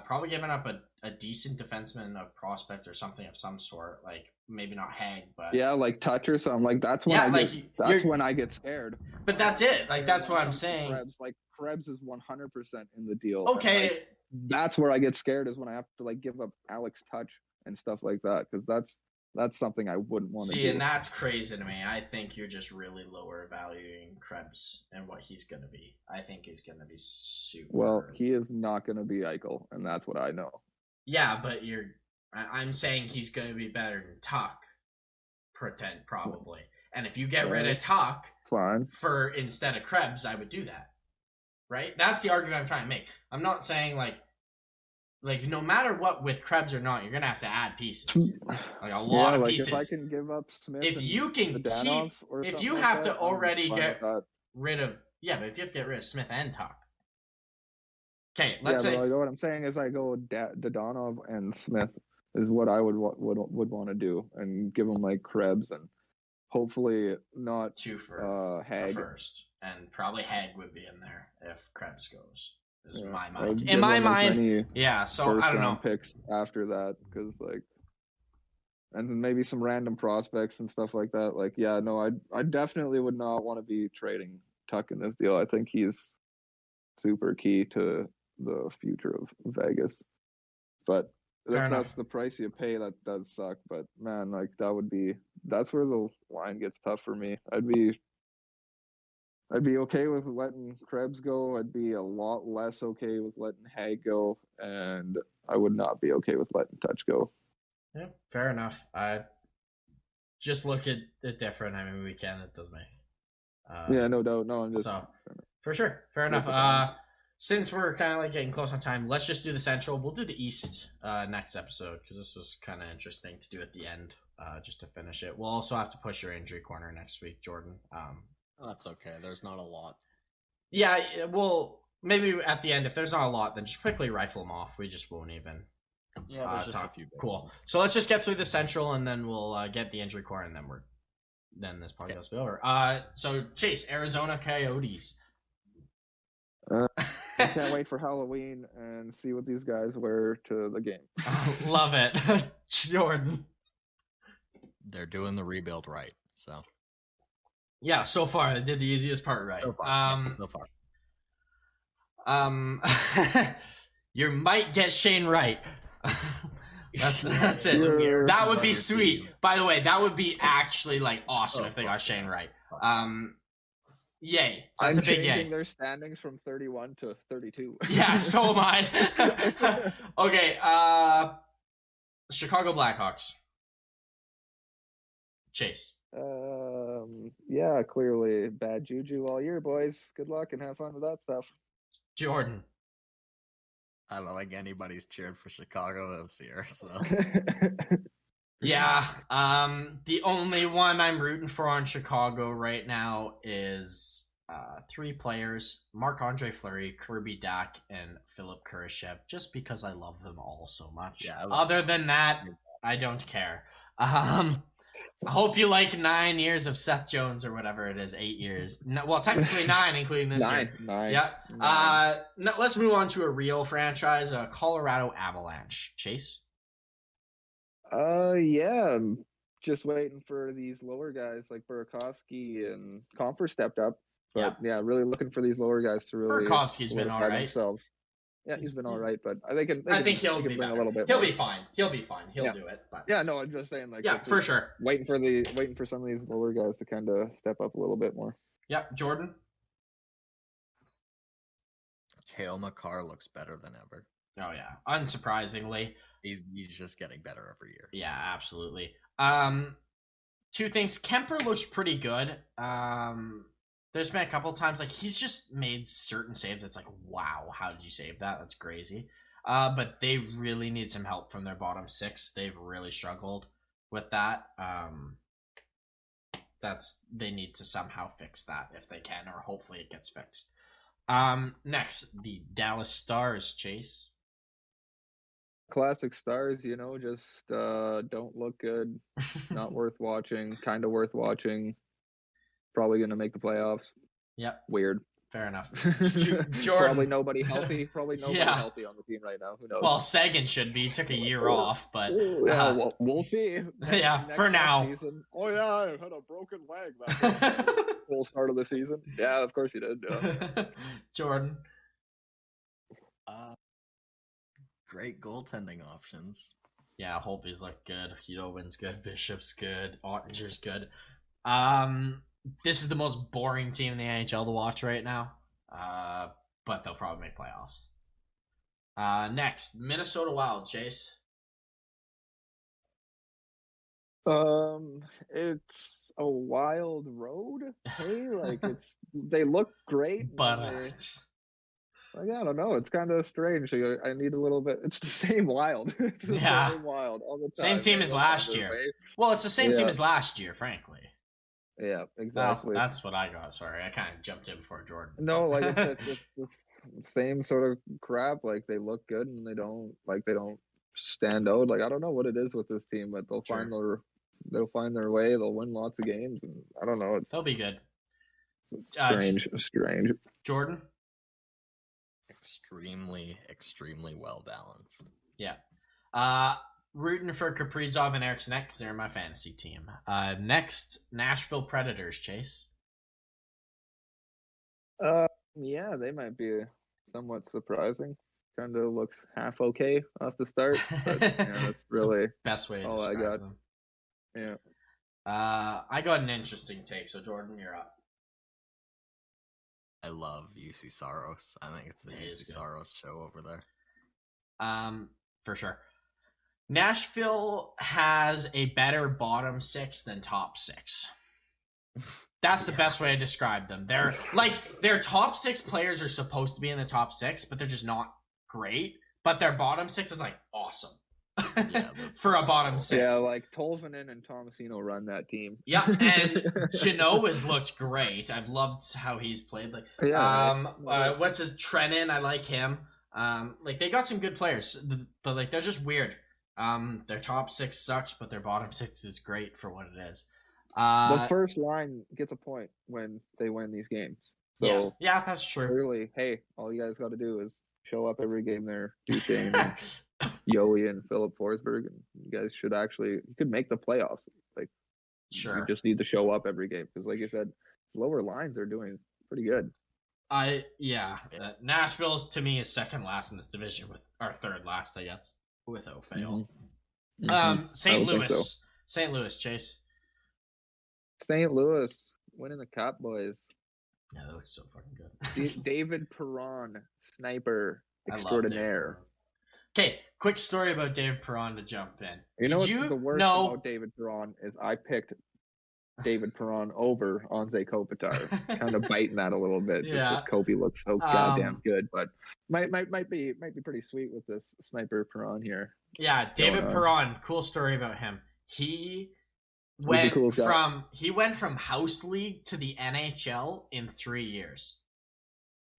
Probably giving up a decent defenseman, a prospect, or something of some sort. Like maybe not Hag, but yeah, like Touch or something. Like that's when when I get scared. But that's it. Like that's what I'm saying. Krebs, like Krebs is 100% in the deal. Okay, and, like, that's where I get scared is when I have to like give up Alex Touch and stuff like that because that's something I wouldn't want to do. See, and that's crazy to me. I think you're just really lower valuing Krebs and what he's going to be. I think he's going to be super. Well, he is not going to be Eichel, and that's what I know. Yeah, but I'm saying he's going to be better than Tuck, probably. And if you get rid of Tuck for instead of Krebs, I would do that. Right? That's the argument I'm trying to make. I'm not saying like no matter what with Krebs or not, you're gonna have to add pieces, like a lot of pieces. If I can give up Smith, if you can keep, if you have to already get rid of, but if you have to get rid of Smith and Tuck, okay, let's say. What I'm saying is I go Dadonov and Smith is what I would want to do, and give them like Krebs and hopefully not two for Hag first, and probably Hag would be in there if Krebs goes. Is my mind. In my mind, yeah. So I don't know. Picks after that, because and then maybe some random prospects and stuff like that. Like, yeah, no, I definitely would not want to be trading Tuck in this deal. I think he's super key to the future of Vegas. But if that's the price you pay, that does suck. But man, like that's where the line gets tough for me. I'd be okay with letting Krebs go. I'd be a lot less okay with letting Hag go, and I would not be okay with letting Touch go. Yeah, fair enough. I just look at it different. I mean, we can. It does me. Yeah, no doubt. No, I'm just for sure. Fair enough. Since we're kind of like getting close on time, let's just do the Central. We'll do the East next episode because this was kind of interesting to do at the end, just to finish it. We'll also have to push your injury corner next week, Jordan. That's okay. There's not a lot. Yeah, well, maybe at the end, if there's not a lot, then just quickly rifle them off. We just won't even. Yeah, there's just a few. Cool. So let's just get through the Central, and then we'll get the injury core, and then this podcast will be over. So Chase, Arizona Coyotes. I can't wait for Halloween and see what these guys wear to the game. Love it, Jordan. They're doing the rebuild right, so. Yeah, so far they did the easiest part right. So far. You might get Shane Wright. That's it. That would be sweet. By the way, that would be actually like awesome if they got Shane Wright. Yay! That's a big yay. Changing their standings from 31 to 32. Yeah, so am I. Okay, Chicago Blackhawks. Chase. Yeah, clearly bad juju all year, boys. Good luck and have fun with that stuff. Jordan. I don't think anybody's cheered for Chicago this year, so. Yeah, the only one I'm rooting for on Chicago right now is three players: Marc-Andre Fleury, Kirby Dach, and Philip Kurashev, just because I love them all so much. Yeah, other than that, I don't care. I hope you like 9 years of Seth Jones or whatever it is, 8 years. No, well, technically 9, including this year. 9. Yeah. No, let's move on to a real franchise, Colorado Avalanche. Chase? Yeah. I'm just waiting for these lower guys like Burakovsky and Comfer stepped up. But yeah, really looking for these lower guys to really Burakovsky's been all right. Themselves. Yeah, he's been all right, but I think he'll be a little bit. He'll more. be fine. He'll be fine. He'll do it. But yeah, no, I'm just saying like for sure. Waiting for some of these lower guys to kind of step up a little bit more. Yep, Jordan. Cale Makar looks better than ever. Oh yeah, unsurprisingly, he's just getting better every year. Yeah, absolutely. Two things. Kemper looks pretty good. There's been a couple of times like he's just made certain saves. It's like, wow, how did you save that? That's crazy. But they really need some help from their bottom six. They've really struggled with that. They need to somehow fix that if they can, or hopefully it gets fixed. Next, the Dallas Stars, Chase. Classic Stars, just don't look good. Not worth watching. Kind of worth watching. Probably going to make the playoffs. Yep. Weird. Fair enough. Jordan. Probably nobody healthy. Probably nobody healthy on the team right now. Who knows? Well, Sagan should be. He took a year off, but well, we'll see. Yeah, for now. Season, I had a broken leg that whole start of the season. Yeah, of course he did. Yeah. Jordan. Great goaltending options. Yeah, Holtby's look good. Hudobin's good. Bishop's good. Ottinger's good. This is the most boring team in the NHL to watch right now. But they'll probably make playoffs. Next, Minnesota Wild, Chase. It's a wild road. Hey, like they look great, but I don't know. It's kind of strange. I need a little bit. It's the same Wild. It's the same Wild all the time. Same team as last year. Well, it's the same team as last year, frankly. Yeah, exactly. That's what I got. Sorry, I kind of jumped in before Jordan. No, like it's the same sort of crap. Like they look good and they don't stand out. Like I don't know what it is with this team, but they'll find their way. They'll win lots of games, and I don't know. They'll be good. Strange. Jordan. Extremely well balanced. Yeah. Rooting for Kaprizov and Eriksson because they're my fantasy team. Next, Nashville Predators, Chase. Yeah, they might be somewhat surprising. Kind of looks half okay off the start, but that's really best way to all describe I got. them. Yeah. I got an interesting take, so Jordan, you're up. I love UC Saros. I think it's the UC Saros show over there. For sure. Nashville has a better bottom six than top six. That's the best way to describe them. They're like their top six players are supposed to be in the top six, but they're just not great. But their bottom six is like awesome. For a bottom six. Yeah, like Tolvanen and Tomasino run that team. Yeah, and Jeannot has looked great. I've loved how he's played. Like, what's his Trennan? I like him. Like they got some good players, but like they're just weird. Their top six sucks, but their bottom six is great for what it is. The first line gets a point when they win these games. So yes. Yeah, that's true. Really, hey, all you guys got to do is show up every game there, Duchesne, and Yoey and Philip Forsberg, and you guys should you could make the playoffs. Like, sure, you just need to show up every game because, like you said, lower lines are doing pretty good. Nashville to me is second last in this division or third last, I guess, without fail. St. Louis, Chase. St. Louis winning the Cup, boys. Yeah, that looks so fucking good. David Perron, sniper extraordinaire. Okay, quick story about David Perron to jump in. The worst about David Perron is I picked David Perron over Anze Kopitar. Kind of biting that a little bit just because Kobe looks so goddamn good, but might be pretty sweet with this sniper Perron here. Yeah, David Perron, cool story about him. He went from house league to the NHL in 3 years.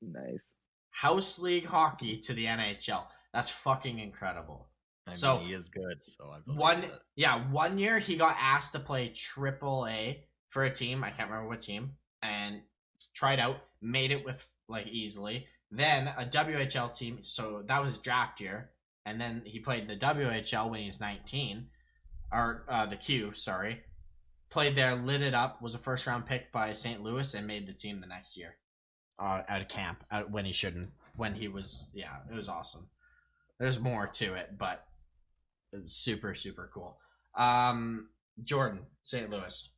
Nice. House league hockey to the NHL. That's fucking incredible. I mean, he is good, so I believe it. 1 year he got asked to play AAA for a team. I can't remember what team, and tried out, made it with like easily. Then a WHL team, so that was his draft year, and then he played the WHL when he was 19, or the Q, sorry. Played there, lit it up, was a first round pick by St. Louis, and made the team the next year. Out of camp, when he shouldn't. When he was, it was awesome. There's more to it, but it's super, super cool. Jordan, St. Louis.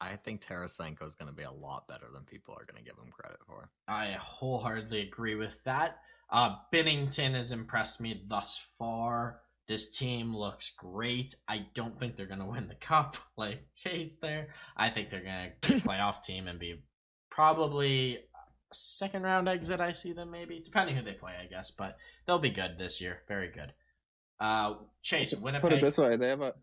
I think Tarasenko is going to be a lot better than people are going to give him credit for. I wholeheartedly agree with that. Binnington has impressed me thus far. This team looks great. I don't think they're going to win the cup like Case there. I think they're going to be a playoff team and be probably a second round exit. I see them maybe, depending who they play, I guess. But they'll be good this year. Very good. Chase, Winnipeg. Put it this way, they have a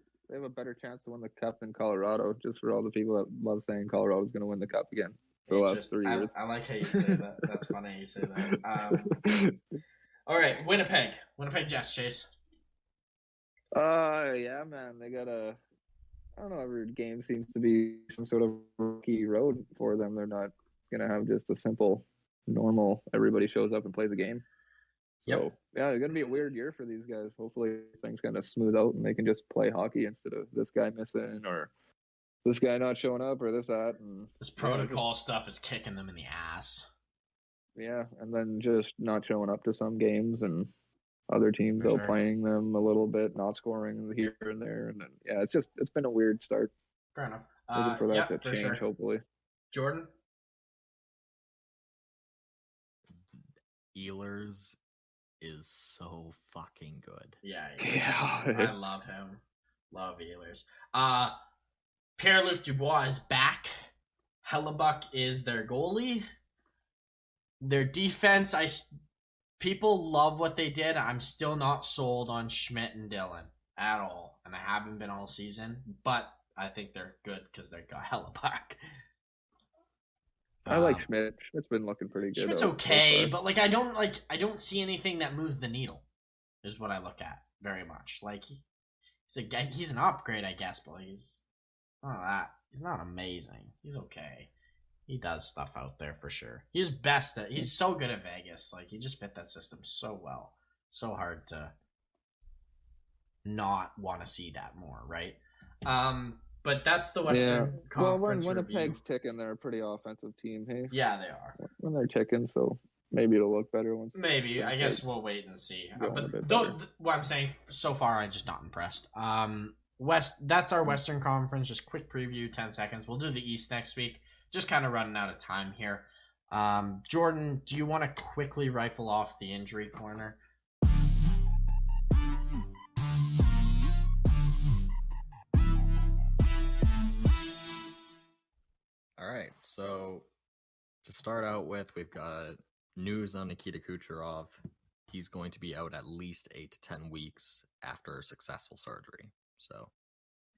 better chance to win the cup than Colorado, just for all the people that love saying Colorado's going to win the cup again for the last 3 years. I like how you say that. That's funny how you say that. All right, Winnipeg Jets, Chase. Yeah, man, they got I don't know, every game seems to be some sort of rookie road for them. They're not gonna have just a simple, normal. Everybody shows up and plays a game. So yeah, it's gonna be a weird year for these guys. Hopefully things kind of smooth out and they can just play hockey instead of this guy missing or this guy not showing up or that. And this protocol stuff is kicking them in the ass. Yeah, and then just not showing up to some games and other teams outplaying them a little bit, not scoring here and there, and then it's been a weird start. Fair enough. Looking for that to change, hopefully. Jordan? Oilers is so fucking good. Yeah. I love him. Love Oilers. Pierre-Luc Dubois is back. Hellebuck is their goalie. Their defense, people love what they did. I'm still not sold on Schmidt and Dillon at all, and I haven't been all season. But I think they're good because they got Hellebuck. I like Schmidt. Schmidt's been looking pretty good. Schmidt's okay, but I don't see anything that moves the needle. Is what I look at very much. He's an upgrade, I guess, but he's not amazing. He's okay. He does stuff out there for sure. He's so good at Vegas. He just fit that system so well. So hard to not want to see that more, right? But that's the Western Conference. Well, Winnipeg's ticking, they're a pretty offensive team, hey? Yeah, they are. When they're ticking, so maybe it'll look better once. Maybe. I guess we'll wait and see. But what I'm saying, so far, I'm just not impressed. That's our Western Conference. Just quick preview, 10 seconds. We'll do the East next week. Just kind of running out of time here. Jordan, do you want to quickly rifle off the injury corner? All right, so to start out with, we've got news on Nikita Kucherov. He's going to be out at least 8 to 10 weeks after successful surgery. So,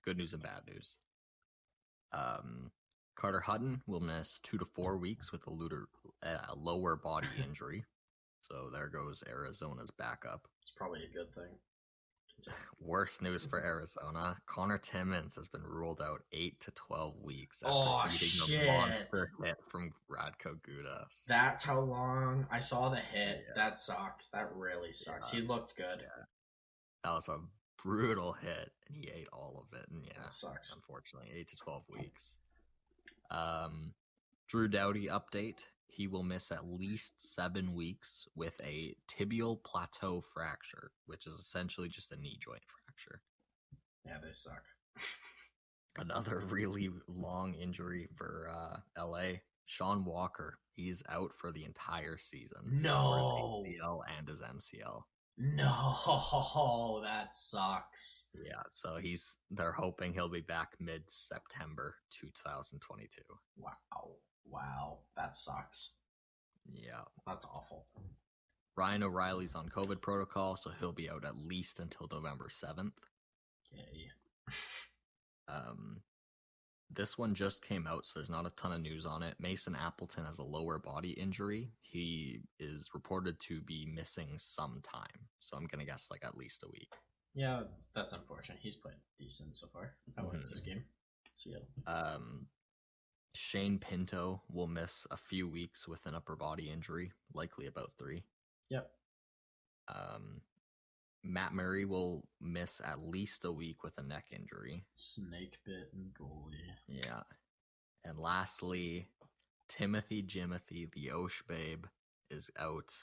good news and bad news. Carter Hutton will miss 2 to 4 weeks with a lower body injury. So there goes Arizona's backup. It's probably a good thing. Worst news for Arizona. Connor Timmins has been ruled out 8 to 12 weeks after eating a monster hit from Radko Gudas. That's how long. I saw the hit. Yeah. That sucks. That really sucks. He looked good. Yeah. That was a brutal hit, and he ate all of it. And that sucks. Unfortunately, 8 to 12 weeks. Drew Doughty update. He will miss at least 7 weeks with a tibial plateau fracture, which is essentially just a knee joint fracture. Yeah, they suck. Another really long injury for LA. Sean Walker. He's out for the entire season. No. His ACL and his MCL. No, that sucks. Yeah, so they're hoping he'll be back mid-September 2022. Wow, that sucks. Yeah. That's awful. Ryan O'Reilly's on COVID protocol, so he'll be out at least until November 7th. Okay. This one just came out, so there's not a ton of news on it. Mason Appleton has a lower body injury. He is reported to be missing some time, so I'm going to guess at least a week. Yeah, that's unfortunate. He's played decent so far. I liked his game. See ya. Shane Pinto will miss a few weeks with an upper body injury, likely about 3. Yep. Matt Murray will miss at least a week with a neck injury. Snake bitten goalie. Yeah. And lastly, Timothy Jimothy, the Osh Babe, is out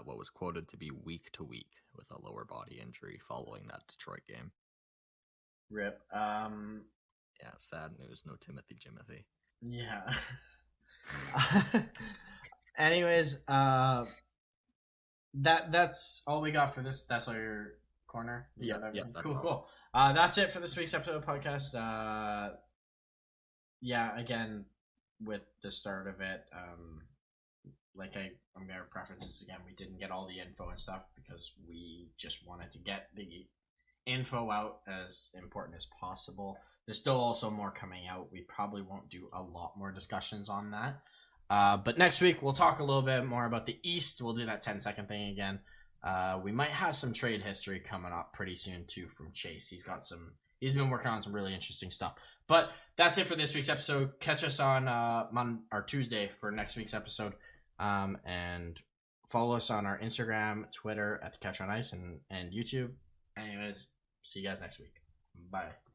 what was quoted to be week to week with a lower body injury following that Detroit game. RIP. Yeah, sad news. No Timothy Jimothy. Yeah. Anyways, that's all we got for this. That's all your corner. Yeah. Cool. That's it for this week's episode of the podcast. Again, with the start of it, I'm gonna preference this again. We didn't get all the info and stuff because we just wanted to get the info out as important as possible. There's still also more coming out. We probably won't do a lot more discussions on that. But next week, we'll talk a little bit more about the East. We'll do that 10-second thing again. We might have some trade history coming up pretty soon, too, from Chase. He's been working on some really interesting stuff. But that's it for this week's episode. Catch us on Tuesday for next week's episode. And follow us on our Instagram, Twitter at The Catch on Ice, and YouTube. Anyways, see you guys next week. Bye.